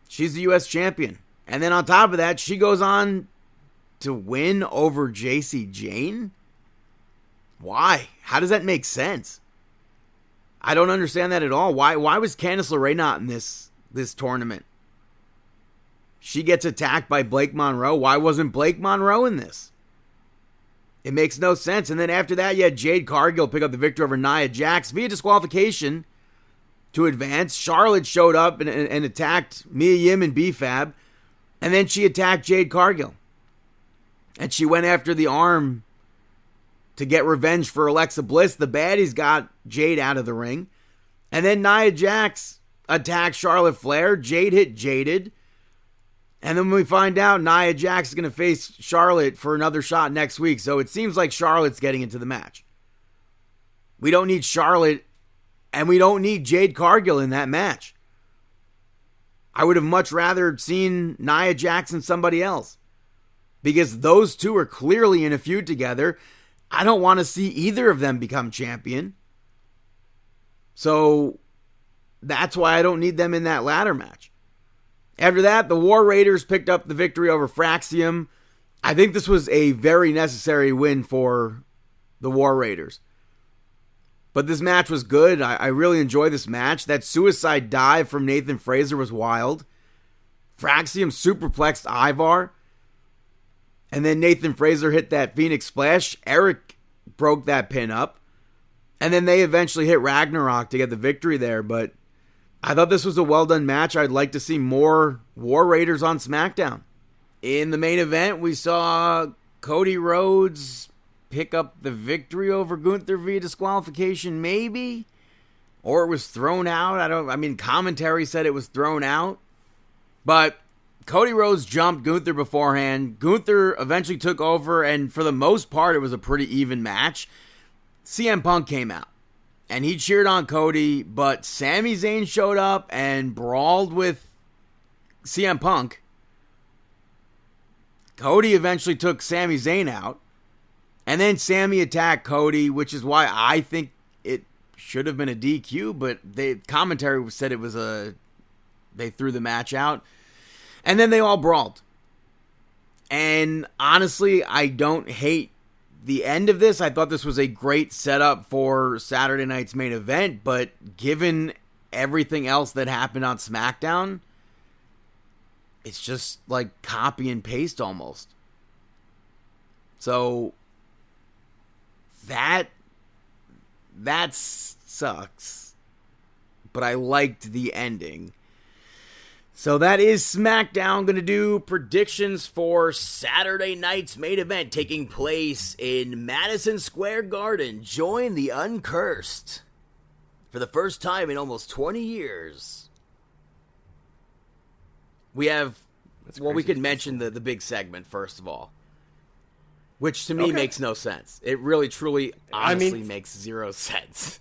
She's the U.S. champion. And then on top of that, she goes on to win over JC Jane? Why? How does that make sense? I don't understand that at all. Why was Candice LeRae not in this tournament? She gets attacked by Blake Monroe. Why wasn't Blake Monroe in this? It makes no sense. And then after that, you had Jade Cargill pick up the victory over Nia Jax via disqualification to advance. Charlotte showed up and attacked Mia Yim and B-Fab. And then she attacked Jade Cargill. And she went after the arm to get revenge for Alexa Bliss. The baddies got Jade out of the ring. And then Nia Jax attacked Charlotte Flair. Jade hit Jaded. And then we find out Nia Jax is going to face Charlotte for another shot next week. So it seems like Charlotte's getting into the match. We don't need Charlotte, and we don't need Jade Cargill in that match. I would have much rather seen Nia Jax and somebody else, because those two are clearly in a feud together. I don't want to see either of them become champion. So that's why I don't need them in that ladder match. After that, the War Raiders picked up the victory over Fraxium. I think this was a very necessary win for the War Raiders. But this match was good. I really enjoyed this match. That suicide dive from Nathan Frazer was wild. Fraxium superplexed Ivar. And then Nathan Frazer hit that Phoenix Splash. Eric broke that pin up. And then they eventually hit Ragnarok to get the victory there. But I thought this was a well-done match. I'd like to see more War Raiders on SmackDown. In the main event, we saw Cody Rhodes pick up the victory over Gunther via disqualification, maybe? Or it was thrown out. Commentary said it was thrown out. But Cody Rhodes jumped Gunther beforehand. Gunther eventually took over, and for the most part, it was a pretty even match. CM Punk came out, and he cheered on Cody, but Sami Zayn showed up and brawled with CM Punk. Cody eventually took Sami Zayn out, and then Sami attacked Cody, which is why I think it should have been a DQ, but the commentary said it was they threw the match out. And then they all brawled. And honestly, I don't hate the end of this. I thought this was a great setup for Saturday night's main event, but given everything else that happened on SmackDown, it's just like copy and paste almost. So that sucks. But I liked the ending. So that is SmackDown. Going to do predictions for Saturday night's main event taking place in Madison Square Garden. Join the Uncursed for the first time in almost 20 years. We have, we could mention the big segment first of all, which to me makes no sense. It really, truly, honestly makes zero sense.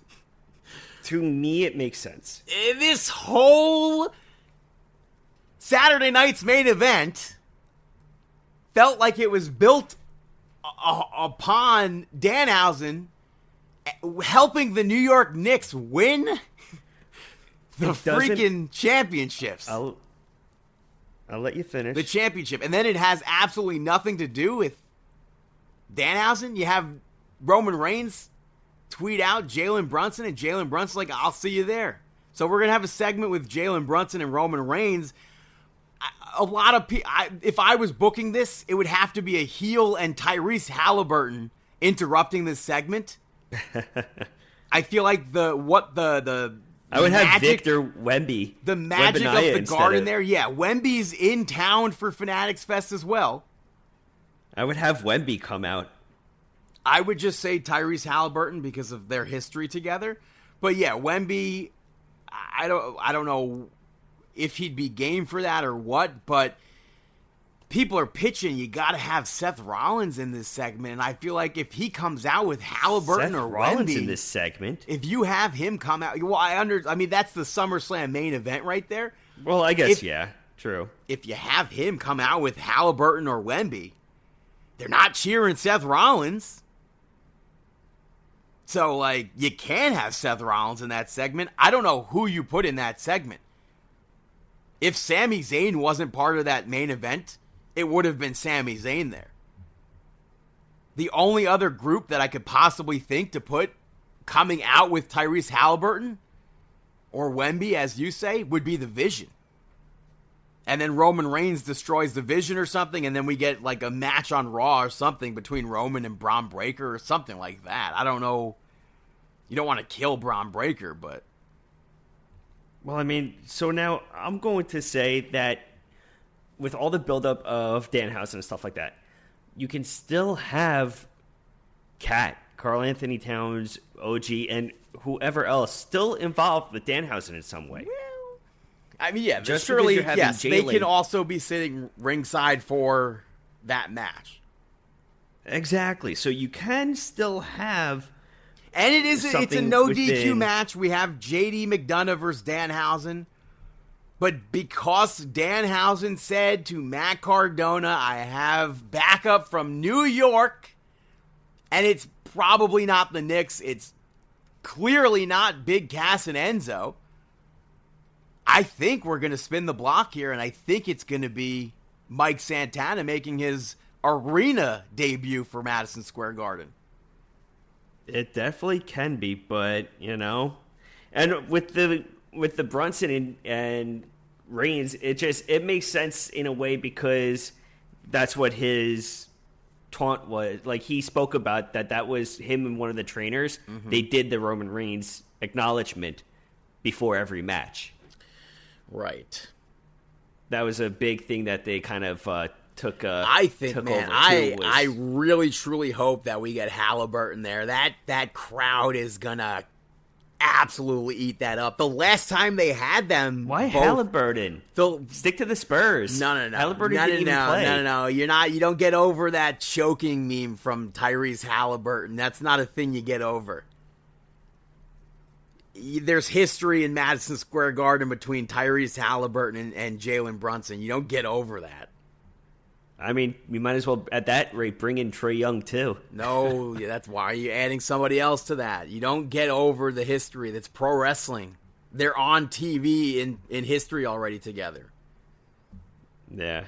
To me, it makes sense. This whole Saturday night's main event felt like it was built upon Danhausen helping the New York Knicks win the freaking championships. I'll let you finish. The championship. And then it has absolutely nothing to do with Danhausen. You have Roman Reigns tweet out Jalen Brunson, and Jalen Brunson's like, I'll see you there. So we're going to have a segment with Jalen Brunson and Roman Reigns. A lot of people, if I was booking this, it would have to be a heel and Tyrese Halliburton interrupting this segment. I feel like I would have Victor Wemby. The magic of the Garden there. Yeah, Wemby's in town for Fanatics Fest as well. I would have Wemby come out. I would just say Tyrese Halliburton because of their history together. But yeah, Wemby, I don't know if he'd be game for that or what, but people are pitching you got to have Seth Rollins in this segment, and I feel like if he comes out with Halliburton or Rollins Wemby in this segment, if you have him come out, well, I mean that's the SummerSlam main event right there. Well, I guess yeah, true. If you have him come out with Halliburton or Wemby, they're not cheering Seth Rollins. So, like, you can have Seth Rollins in that segment. I don't know who you put in that segment. If Sami Zayn wasn't part of that main event, it would have been Sami Zayn there. The only other group that I could possibly think to put coming out with Tyrese Halliburton or Wemby, as you say, would be the Vision. And then Roman Reigns destroys the Vision or something, and then we get like a match on Raw or something between Roman and Braun Breaker or something like that. I don't know. You don't want to kill Braun Breaker, but... Well, I mean, so now I'm going to say that with all the buildup of Danhausen and stuff like that, you can still have Kat, Karl Anthony Towns, OG, and whoever else still involved with Danhausen in some way. Well, I mean, yeah, just surely, yes, they can also be sitting ringside for that match. Exactly. So you can still have... And it's a no DQ match. We have JD McDonough versus Danhausen. But because Danhausen said to Matt Cardona, I have backup from New York, and it's probably not the Knicks, it's clearly not Big Cass and Enzo, I think we're going to spin the block here, and I think it's going to be Mike Santana making his arena debut for Madison Square Garden. It definitely can be, but, you know, and with the Brunson and Reigns, it makes sense in a way because that's what his taunt was. Like, he spoke about that was him and one of the trainers. Mm-hmm. They did the Roman Reigns acknowledgement before every match. Right. That was a big thing that they kind of took I really truly hope that we get Halliburton there. That crowd is gonna absolutely eat that up. The last time they had them, why Halliburton? Stick to the Spurs. No. Halliburton didn't even play. No. You don't get over that choking meme from Tyrese Halliburton. That's not a thing you get over. There's history in Madison Square Garden between Tyrese Halliburton and Jalen Brunson. You don't get over that. I mean, we might as well, at that rate, bring in Trae Young, too. No, that's why are you adding somebody else to that? You don't get over the history. That's pro wrestling. They're on TV in history already together. Yeah.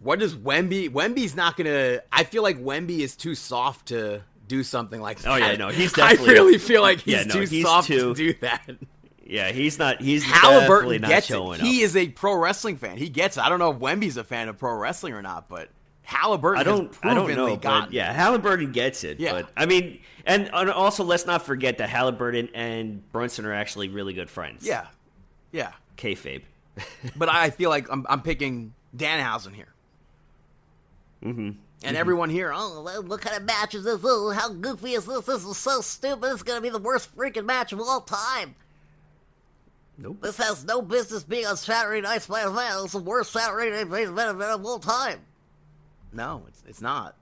What does Wemby... Wemby's not going to... I feel like Wemby is too soft to do something like that. Oh, yeah, no, he's definitely... I really feel like he's too soft to do that. Yeah, he's not. He's Halliburton definitely not gets showing it. He is a pro wrestling fan. He gets it. I don't know if Wemby's a fan of pro wrestling or not, but Halliburton I don't know, but yeah, Halliburton gets it. Yeah. But I mean, and also let's not forget that Halliburton and Brunson are actually really good friends. Yeah. Kayfabe. But I feel like I'm picking Danhausen here. Mm-hmm. And everyone here, oh, what kind of match is this? Oh, how goofy is this? This is so stupid. It's going to be the worst freaking match of all time. Nope. This has no business being on Saturday Night's main event. It's the worst Saturday Night main event of all time. No, it's not.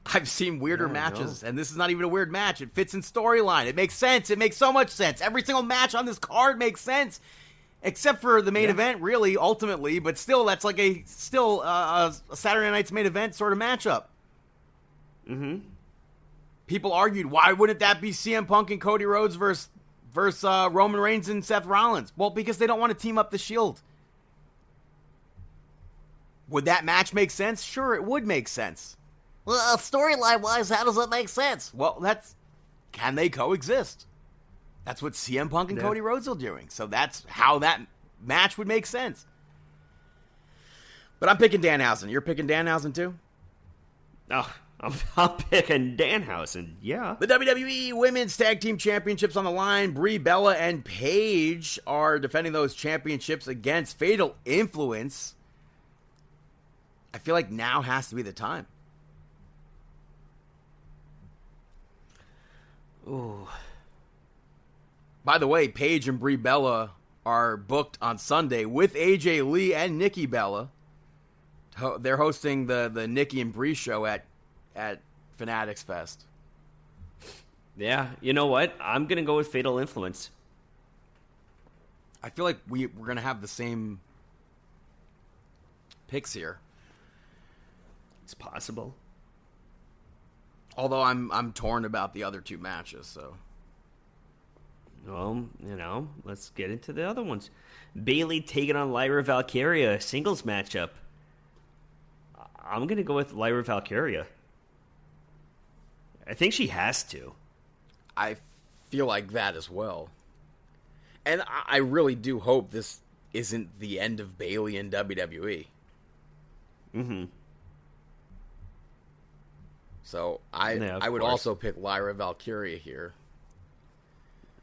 I've seen weirder matches, and this is not even a weird match. It fits in storyline. It makes sense. It makes so much sense. Every single match on this card makes sense, except for the main event, really, ultimately. But still, that's like a Saturday Night's main event sort of matchup. Mm-hmm. People argued, why wouldn't that be CM Punk and Cody Rhodes versus Roman Reigns and Seth Rollins? Well, because they don't want to team up the Shield. Would that match make sense? Sure, it would make sense. Well, storyline-wise, how does that make sense? Well, can they coexist? That's what CM Punk and Cody Rhodes are doing. So that's how that match would make sense. But I'm picking Danhausen. You're picking Danhausen too? Oh, I'm picking Danhausen, yeah. The WWE Women's Tag Team Championships on the line. Brie Bella and Paige are defending those championships against Fatal Influence. I feel like now has to be the time. Ooh. By the way, Paige and Brie Bella are booked on Sunday with AJ Lee and Nikki Bella. They're hosting the Nikki and Brie show at Fanatics Fest. Yeah, you know what? I'm going to go with Fatal Influence. I feel like we're going to have the same picks here. It's possible. Although I'm torn about the other two matches, so. Well, let's get into the other ones. Bayley taking on Lyra Valkyria, singles matchup. I'm going to go with Lyra Valkyria. I think she has to. I feel like that as well. And I really do hope this isn't the end of Bayley in WWE. Mm-hmm. So I would also pick Lyra Valkyria here.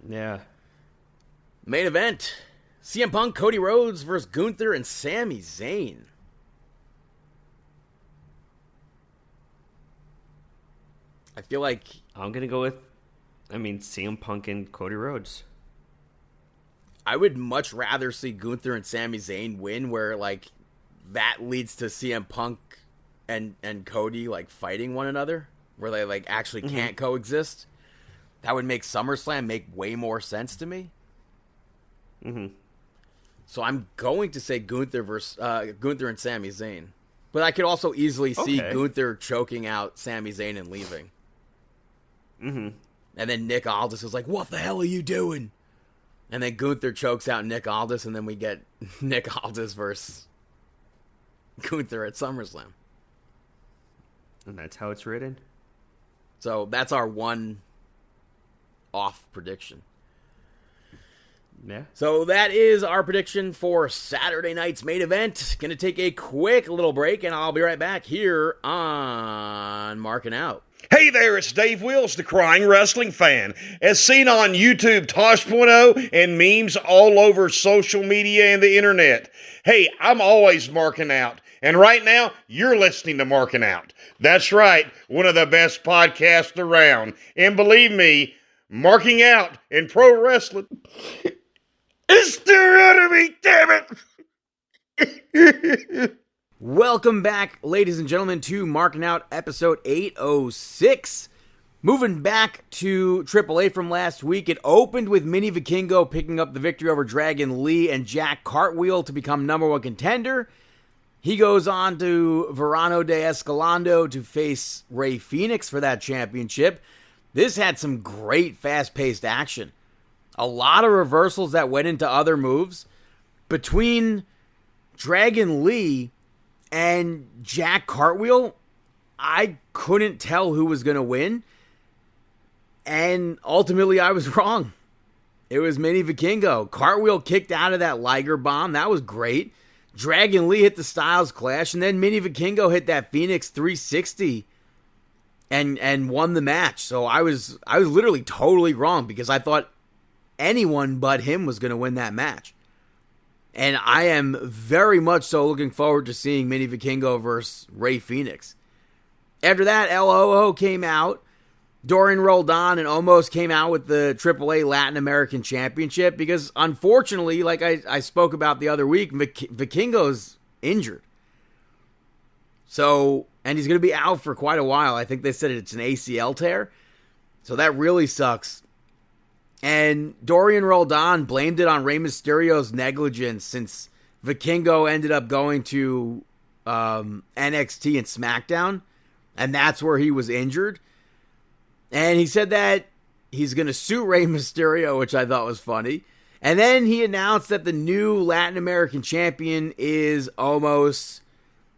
Yeah. Main event. CM Punk, Cody Rhodes versus Gunther and Sami Zayn. I feel like I'm going to go with, CM Punk and Cody Rhodes. I would much rather see Gunther and Sami Zayn win, where, like, that leads to CM Punk and Cody, like, fighting one another, where they, like, actually can't coexist. That would make SummerSlam make way more sense to me. Mm-hmm. So I'm going to say Gunther and Sami Zayn. But I could also easily see Gunther choking out Sami Zayn and leaving. Mm-hmm. And then Nick Aldis is like, "What the hell are you doing?" And then Gunther chokes out Nick Aldis, and then we get Nick Aldis versus Gunther at SummerSlam. And that's how it's written? So that's our one off prediction. Yeah. So that is our prediction for Saturday night's main event. Going to take a quick little break, and I'll be right back here on Markin Out. Hey there, it's Dave Wills, the crying wrestling fan. As seen on YouTube, Tosh.0, and memes all over social media and the internet. Hey, I'm always marking out. And right now, you're listening to Markin Out. That's right, one of the best podcasts around. And believe me, marking out in pro wrestling is the enemy, damn it! Welcome back, ladies and gentlemen, to Markin Out episode 806. Moving back to AAA from last week, it opened with Mini Vikingo picking up the victory over Dragon Lee and Jack Cartwheel to become number one contender. He goes on to Verano de Escalando to face Rey Fenix for that championship. This had some great fast-paced action. A lot of reversals that went into other moves. Between Dragon Lee and Jack Cartwheel, I couldn't tell who was going to win. And ultimately, I was wrong. It was Mini Vikingo. Cartwheel kicked out of that Liger bomb. That was great. Dragon Lee hit the Styles Clash. And then Mini Vikingo hit that Phoenix 360 and won the match. So I was literally totally wrong because I thought anyone but him was going to win that match. And I am very much so looking forward to seeing Mini Vikingo versus Rey Fenix. After that, El Ojo came out. Dorian Roldan and Omos came out with the AAA Latin American Championship because, unfortunately, like I spoke about the other week, Vikingo's injured. So, and he's going to be out for quite a while. I think they said it's an ACL tear. So that really sucks. And Dorian Roldan blamed it on Rey Mysterio's negligence since Vikingo ended up going to NXT and SmackDown, and that's where he was injured. And he said that he's going to sue Rey Mysterio, which I thought was funny. And then he announced that the new Latin American champion is Omos.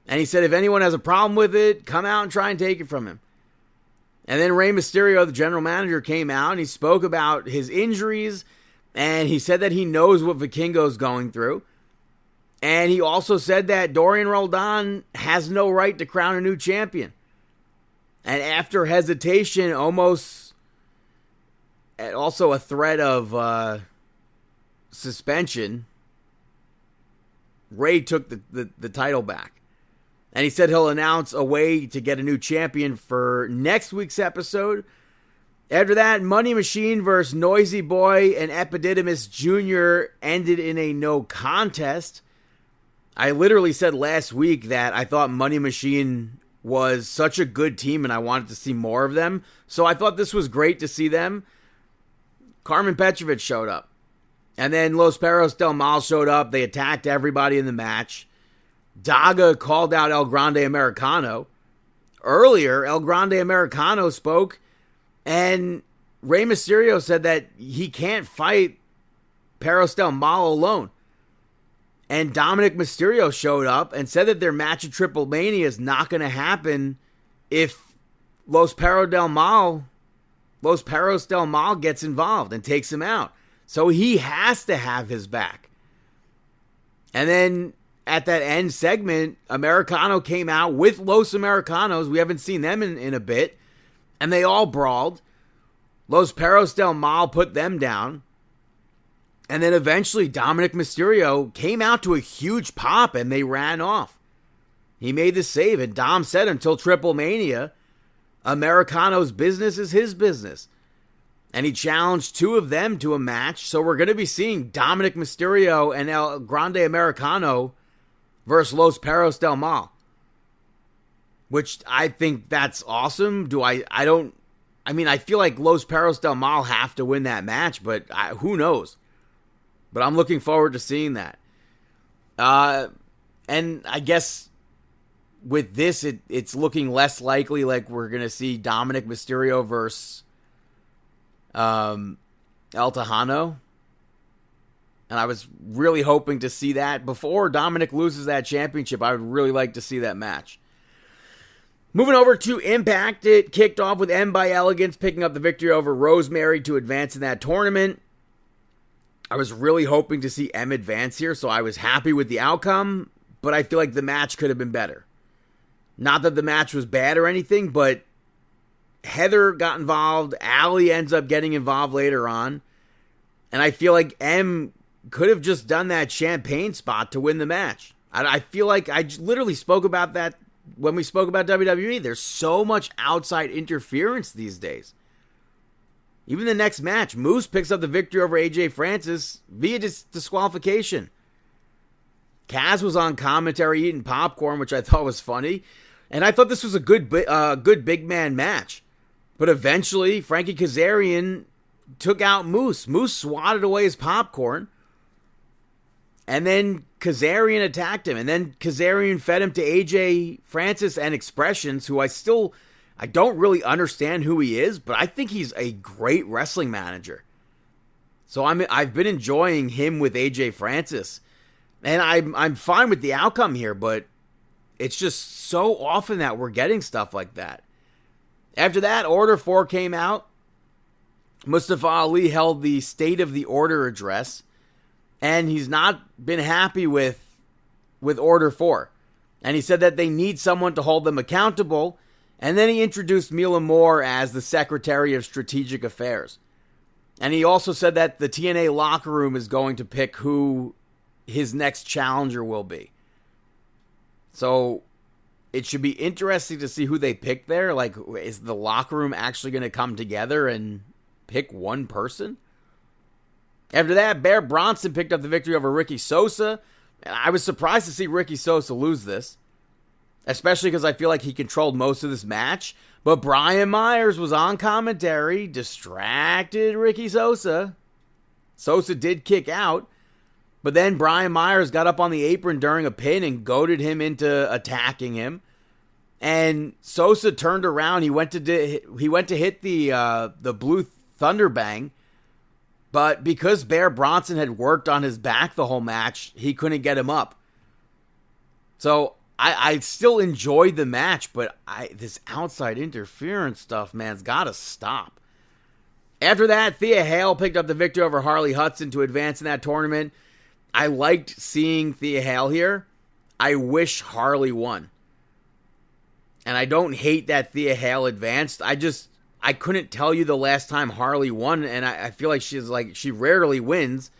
And he said if anyone has a problem with it, come out and try and take it from him. And then Rey Mysterio, the general manager, came out and he spoke about his injuries, and he said that he knows what Vikingo's going through. And he also said that Dorian Roldan has no right to crown a new champion. And after hesitation, almost, and also a threat of suspension, Ray took the title back. And he said he'll announce a way to get a new champion for next week's episode. After that, Money Machine versus Noisy Boy and Epididymis Jr. ended in a no contest. I literally said last week that I thought Money Machine was such a good team and I wanted to see more of them. So I thought this was great to see them. Carmen Petrovic showed up. And then Los Perros del Mal showed up. They attacked everybody in the match. Daga called out El Grande Americano. Earlier, El Grande Americano spoke, and Rey Mysterio said that he can't fight Perros del Mal alone. And Dominic Mysterio showed up and said that their match at Triple Mania is not going to happen if Los Perros del Mal gets involved and takes him out. So he has to have his back. And then at that end segment, Americano came out with Los Americanos. We haven't seen them in a bit. And they all brawled. Los Perros del Mal put them down. And then eventually Dominic Mysterio came out to a huge pop and they ran off. He made the save. And Dom said until Triple Mania, Americano's business is his business. And he challenged two of them to a match. So we're going to be seeing Dominic Mysterio and El Grande Americano versus Los Perros del Mal. Which I think that's awesome. I feel like Los Perros del Mal have to win that match, but who knows? But I'm looking forward to seeing that. And I guess with this, it's looking less likely like we're going to see Dominic Mysterio versus El Tejano. And I was really hoping to see that. Before Dominic loses that championship, I would really like to see that match. Moving over to Impact, it kicked off with M by Elegance picking up the victory over Rosemary to advance in that tournament. I was really hoping to see M advance here, so I was happy with the outcome, but I feel like the match could have been better. Not that the match was bad or anything, but Heather got involved, Allie ends up getting involved later on, and I feel like M could have just done that champagne spot to win the match. I feel like I literally spoke about that when we spoke about WWE. There's so much outside interference these days. Even the next match, Moose picks up the victory over AJ Francis via disqualification. Kaz was on commentary eating popcorn, which I thought was funny. And I thought this was a good big man match. But eventually, Frankie Kazarian took out Moose. Moose swatted away his popcorn. And then Kazarian attacked him. And then Kazarian fed him to AJ Francis and Expressions, who I don't really understand who he is, but I think he's a great wrestling manager. So I've been enjoying him with AJ Francis. And I'm fine with the outcome here, but it's just so often that we're getting stuff like that. After that, Order 4 came out. Mustafa Ali held the State of the Order address. And he's not been happy with Order 4. And he said that they need someone to hold them accountable. And then he introduced Mila Moore as the Secretary of Strategic Affairs. And he also said that the TNA locker room is going to pick who his next challenger will be. So it should be interesting to see who they pick there. Like, is the locker room actually going to come together and pick one person? After that, Bear Bronson picked up the victory over Ricky Sosa. And I was surprised to see Ricky Sosa lose this. Especially because I feel like he controlled most of this match. But Brian Myers was on commentary, distracted Ricky Sosa. Sosa did kick out. But then Brian Myers got up on the apron during a pin and goaded him into attacking him. And Sosa turned around. He went to hit the Blue Thunder Bang. But because Bear Bronson had worked on his back the whole match, he couldn't get him up. So I still enjoyed the match, but this outside interference stuff, man, has got to stop. After that, Thea Hale picked up the victory over Harley Hudson to advance in that tournament. I liked seeing Thea Hale here. I wish Harley won. And I don't hate that Thea Hale advanced. I couldn't tell you the last time Harley won, and I feel like she rarely wins.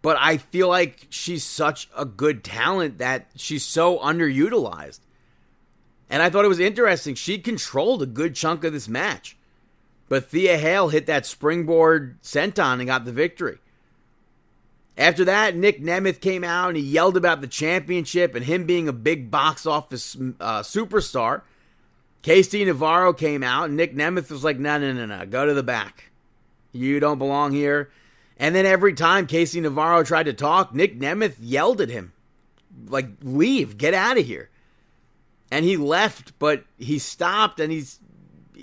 But I feel like she's such a good talent that she's so underutilized. And I thought it was interesting. She controlled a good chunk of this match. But Thea Hale hit that springboard senton and got the victory. After that, Nick Nemeth came out and he yelled about the championship and him being a big box office superstar. Casey Navarro came out and Nick Nemeth was like, no, go to the back. You don't belong here. And then every time Casey Navarro tried to talk, Nick Nemeth yelled at him. Like, leave, get out of here. And he left, but he stopped, and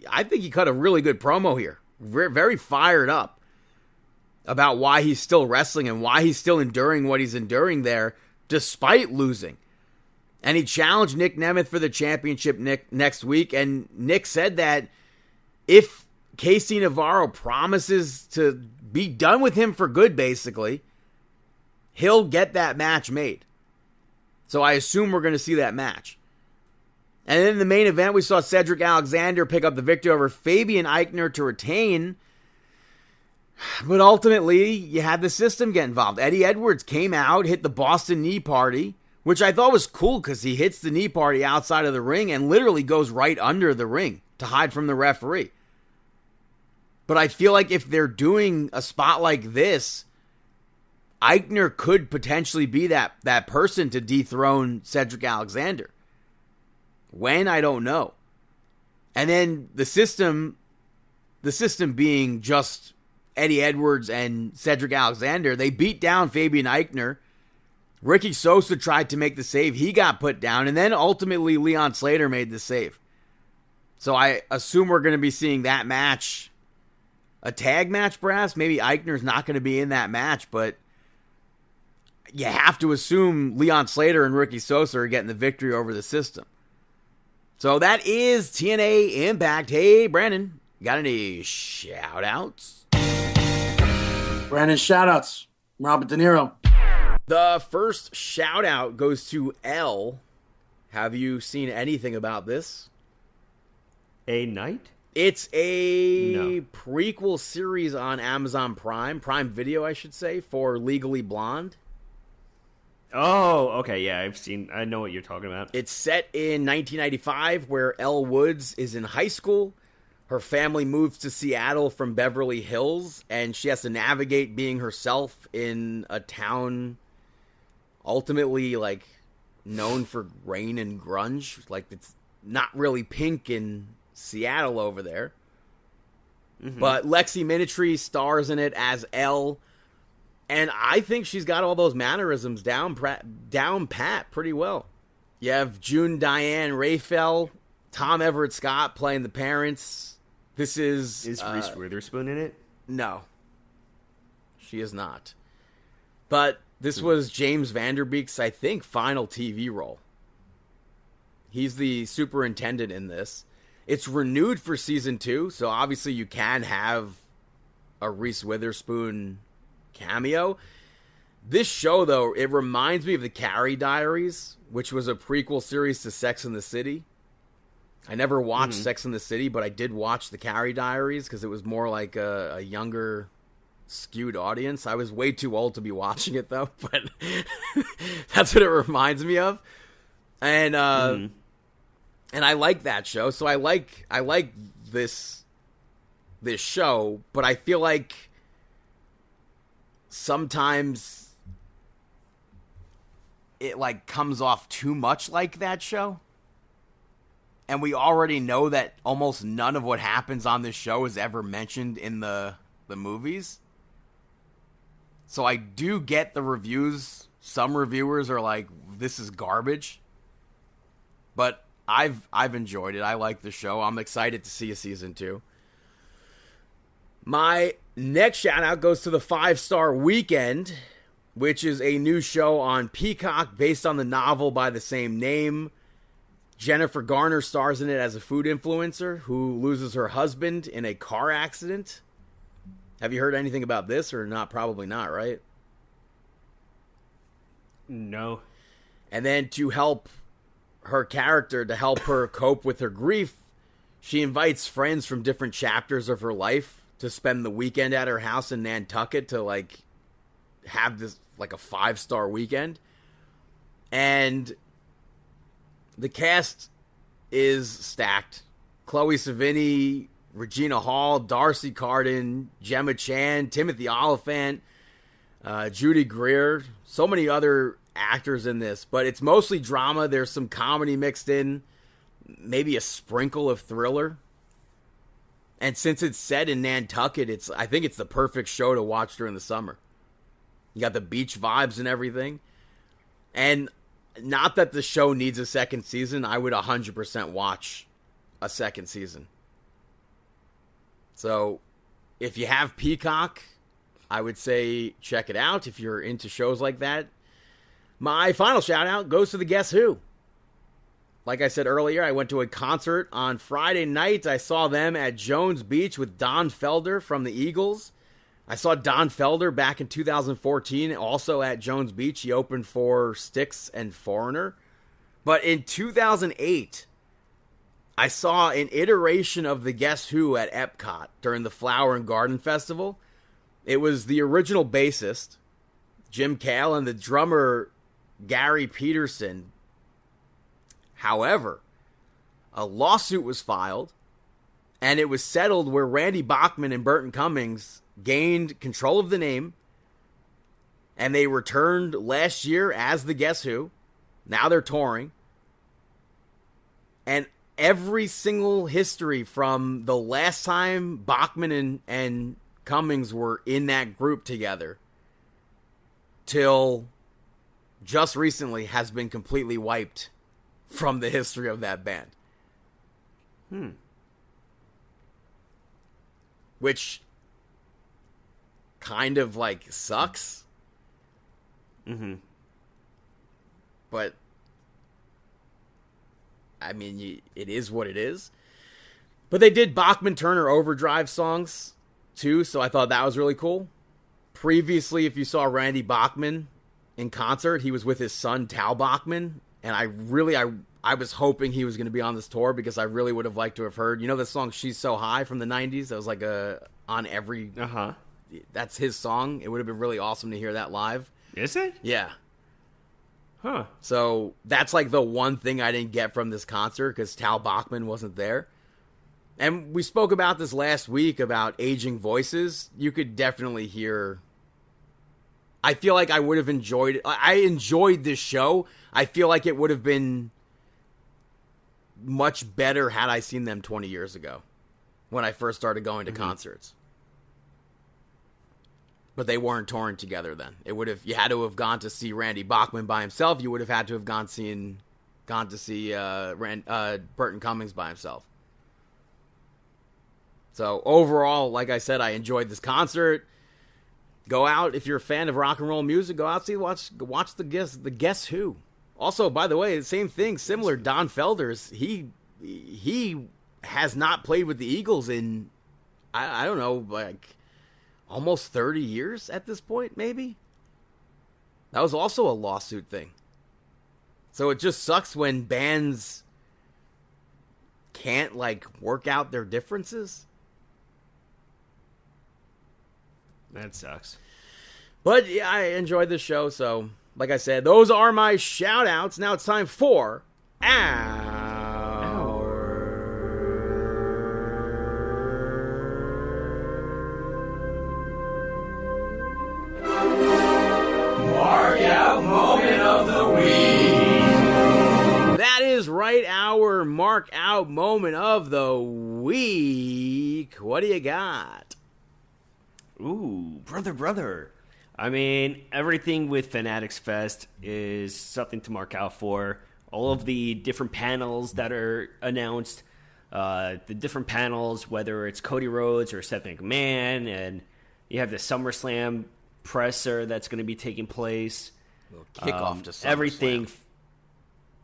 I think he cut a really good promo here. Very fired up about why he's still wrestling and why he's still enduring what he's enduring there, despite losing. And he challenged Nick Nemeth for the championship next week, and Nick said that if Casey Navarro promises to be done with him for good, basically, he'll get that match made. So I assume we're going to see that match. And then in the main event, we saw Cedric Alexander pick up the victory over Fabian Eichner to retain. But ultimately, you had the system get involved. Eddie Edwards came out, hit the Boston Knee Party, which I thought was cool because he hits the knee party outside of the ring and literally goes right under the ring to hide from the referee. But I feel like if they're doing a spot like this, Eichner could potentially be that person to dethrone Cedric Alexander. When, I don't know. And then the system being just Eddie Edwards and Cedric Alexander, they beat down Fabian Eichner. Ricky Sosa tried to make the save. He got put down. And then ultimately Leon Slater made the save. So I assume we're going to be seeing that match. A tag match, perhaps. Maybe Eichner's not going to be in that match, but you have to assume Leon Slater and Ricky Sosa are getting the victory over the system. So that is TNA Impact. Hey, Brandon, got any shout-outs? Brandon, shout-outs. Robert De Niro. The first shout-out goes to L. Have you seen anything about this? A Night? It's a prequel series on Amazon Prime Video, I should say, for Legally Blonde. Oh, okay, yeah, I know what you're talking about. It's set in 1995, where Elle Woods is in high school. Her family moves to Seattle from Beverly Hills, and she has to navigate being herself in a town ultimately, like, known for rain and grunge. Like, it's not really pink in Seattle over there. Mm-hmm. But Lexi Minitry stars in it as Elle. And I think she's got all those mannerisms down pat pretty well. You have June Diane Raphael, Tom Everett Scott playing the parents. This is Reese Witherspoon in it? No. She is not. But this was James Vanderbeek's, I think, final TV role. He's the superintendent in this. It's renewed for season 2, so obviously you can have a Reese Witherspoon cameo. This show, though, it reminds me of the Carrie Diaries, which was a prequel series to Sex and the City. I never watched Sex and the City, but I did watch the Carrie Diaries because it was more like a younger, skewed audience. I was way too old to be watching it, though, but that's what it reminds me of. And and I like that show, so I like this show, but I feel like sometimes it like comes off too much like that show. And we already know that almost none of what happens on this show is ever mentioned in the movies. So I do get the reviews. Some reviewers are like, this is garbage. But I've enjoyed it. I like the show. I'm excited to see a season 2. My next shout out goes to the 5-Star Weekend. which is a new show on Peacock based on the novel by the same name. Jennifer Garner stars in it as a food influencer who loses her husband in a car accident. Have you heard anything about this or not? Probably not, right? No. And then to help her character, to help her cope with her grief, she invites friends from different chapters of her life to spend the weekend at her house in Nantucket to, like, have this, like, a 5-star weekend. And the cast is stacked. Chloe Sevigny, Regina Hall, Darcy Carden, Gemma Chan, Timothy Olyphant, Judy Greer, so many other actors in this, but it's mostly drama. There's some comedy mixed in, maybe a sprinkle of thriller. And since it's set in Nantucket, I think it's the perfect show to watch during the summer. You got the beach vibes and everything. And not that the show needs a second season. I would 100% watch a second season. So, if you have Peacock, I would say check it out if you're into shows like that. My final shout out goes to the Guess Who. Like I said earlier, I went to a concert on Friday night. I saw them at Jones Beach with Don Felder from the Eagles. I saw Don Felder back in 2014, also at Jones Beach. He opened for Styx and Foreigner. But in 2008, I saw an iteration of the Guess Who at Epcot during the Flower and Garden Festival. It was the original bassist, Jim Cale, and the drummer, Gary Peterson. However, a lawsuit was filed, and it was settled where Randy Bachman and Burton Cummings gained control of the name, and they returned last year as the Guess Who. Now they're touring. And every single history from the last time Bachman and Cummings were in that group together till just recently has been completely wiped from the history of that band. Which kind of, like, sucks. But I mean, it is what it is. But they did Bachman Turner Overdrive songs too, so I thought that was really cool. Previously, if you saw Randy Bachman in concert, he was with his son Tal Bachman, and I was hoping he was going to be on this tour because I really would have liked to have heard, you know, the song "She's So High" from the 90s. That was like on every that's his song. It would have been really awesome to hear that live. Is it? Yeah. Huh. So that's like the one thing I didn't get from this concert because Tal Bachman wasn't there. And we spoke about this last week about aging voices. You could definitely hear. I feel like I would have enjoyed it. I enjoyed this show. I feel like it would have been much better had I seen them 20 years ago when I first started going to concerts. But they weren't touring together then. It would have, you had to have gone to see Randy Bachman by himself. You would have had to have gone to see Burton Cummings by himself. So overall, like I said, I enjoyed this concert. Go out if you're a fan of rock and roll music. Go out, watch the Guess Who. Also, by the way, the same thing, similar. Don Felder's he has not played with the Eagles in I don't know, like almost 30 years at this point, maybe. That was also a lawsuit thing. So it just sucks when bands can't like work out their differences. That sucks. But yeah, I enjoyed the show, so like I said, those are my shout outs. Now it's time for Mark Out Moment of the Week. That is right, our Mark Out Moment of the Week. What do you got? Ooh, brother. I mean, everything with Fanatics Fest is something to mark out for. All of the different panels that are announced, the different panels, whether it's Cody Rhodes or Seth McMahon, and you have the SummerSlam presser that's going to be taking place. Kickoff to SummerSlam. Everything.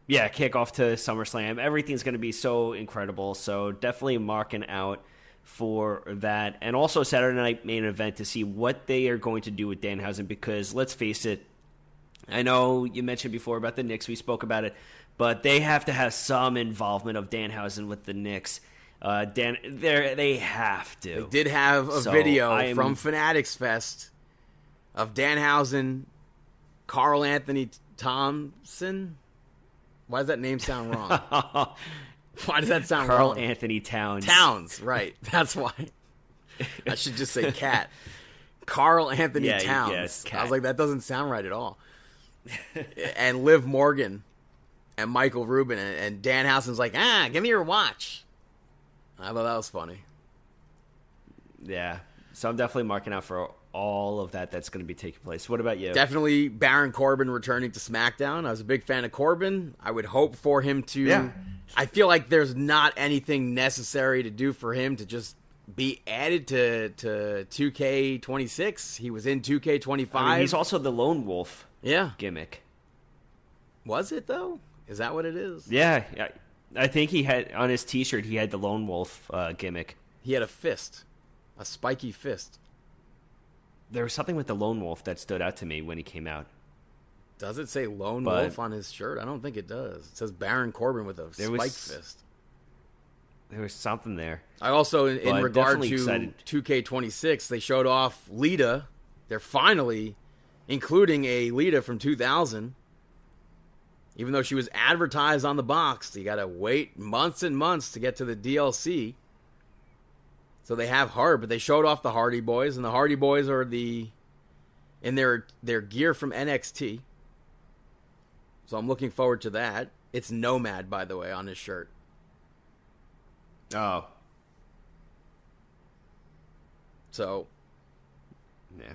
Yeah, kickoff to SummerSlam. Everything's going to be so incredible. So definitely marking out for that. And also Saturday Night Main Event to see what they are going to do with Danhausen, because let's face it, I know you mentioned before about the Knicks. We spoke about it. But they have to have some involvement of Danhausen with the Knicks. They have to. They did have a video from Fanatics Fest of Danhausen, Carl Anthony Thompson. Why does that name sound wrong? Why does that sound wrong? Carl Anthony Towns. Towns, right. That's why. I should just say Cat. Carl Anthony Towns. Yes, I was like, that doesn't sound right at all. And Liv Morgan and Michael Rubin, and Danhausen's like, give me your watch. I thought that was funny. Yeah. So I'm definitely marking out for all of that's going to be taking place. What about you? Definitely Baron Corbin returning to SmackDown. I was a big fan of Corbin. I would hope for him to... Yeah. I feel like there's not anything necessary to do for him to just be added to 2K26. He was in 2K25. I mean, he's also the Lone Wolf gimmick. Was it, though? Is that what it is? Yeah. I think he had, on his t-shirt, he had the Lone Wolf gimmick. He had a fist. A spiky fist. There was something with the Lone Wolf that stood out to me when he came out. Does it say Lone Wolf on his shirt? I don't think it does. It says Baron Corbin with a spike fist. There was something there. I also, in regard to 2K26, they showed off Lita. They're finally including a Lita from 2000. Even though she was advertised on the box, you got to wait months and months to get to the DLC. So they have her, but they showed off the Hardy Boys, and the Hardy Boys are in their gear from NXT. So I'm looking forward to that. It's Nomad, by the way, on his shirt. Oh. So, yeah.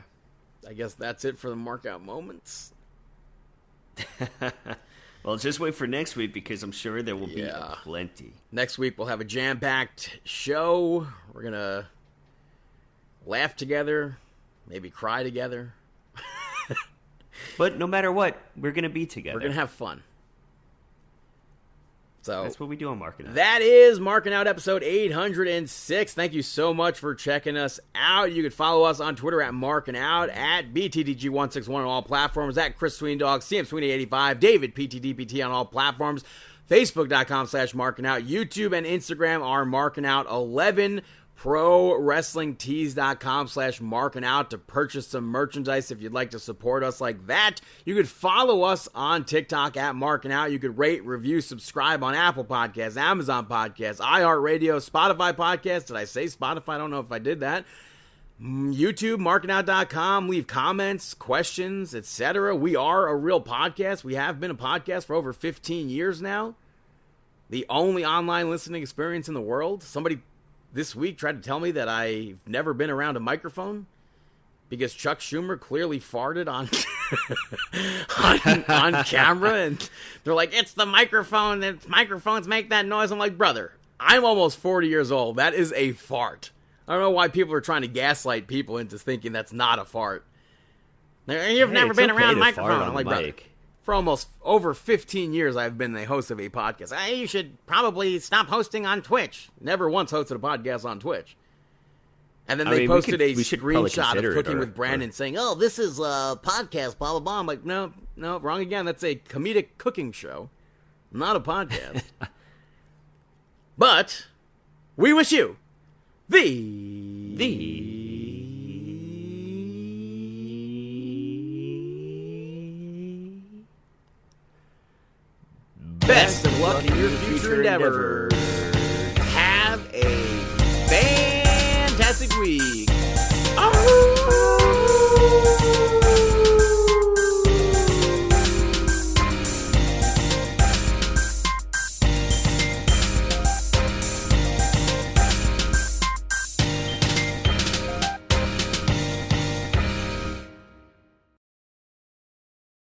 I guess that's it for the markout moments. Well, just wait for next week, because I'm sure there will be plenty. Next week we'll have a jam-packed show. We're going to laugh together, maybe cry together. But no matter what, we're going to be together. We're going to have fun. So that's what we do on Markin Out. That is Markin Out episode 806. Thank you so much for checking us out. You can follow us on Twitter at Markin Out, at BTDG161 on all platforms, at Chris Sweendog, CM Sweeney85, David PTDPT on all platforms, Facebook.com/Markin Out, YouTube and Instagram are Markin Out 11. ProWrestlingTees.com/Markin Out to purchase some merchandise if you'd like to support us like that. You could follow us on TikTok at Markin Out. You could rate, review, subscribe on Apple Podcasts, Amazon Podcasts, iHeartRadio, Spotify Podcasts. Did I say Spotify? I don't know if I did that. YouTube, markinout.com. Leave comments, questions, etc. We are a real podcast. We have been a podcast for over 15 years now. The only online listening experience in the world. Somebody this week tried to tell me that I've never been around a microphone because Chuck Schumer clearly farted on on camera, and they're like, it's the microphone, and microphones make that noise. I'm like, brother, I'm almost 40 years old. That is a fart. I don't know why people are trying to gaslight people into thinking that's not a fart. You've never been around a microphone. I'm like, brother, for almost over 15 years, I've been the host of a podcast. You should probably stop hosting on Twitch. Never once hosted a podcast on Twitch. And then they posted a screenshot of Cooking with Brandon saying, oh, this is a podcast, blah, blah, blah. I'm like, no, wrong again. That's a comedic cooking show, not a podcast. But we wish you the best of luck in your future endeavors. Have a fantastic week.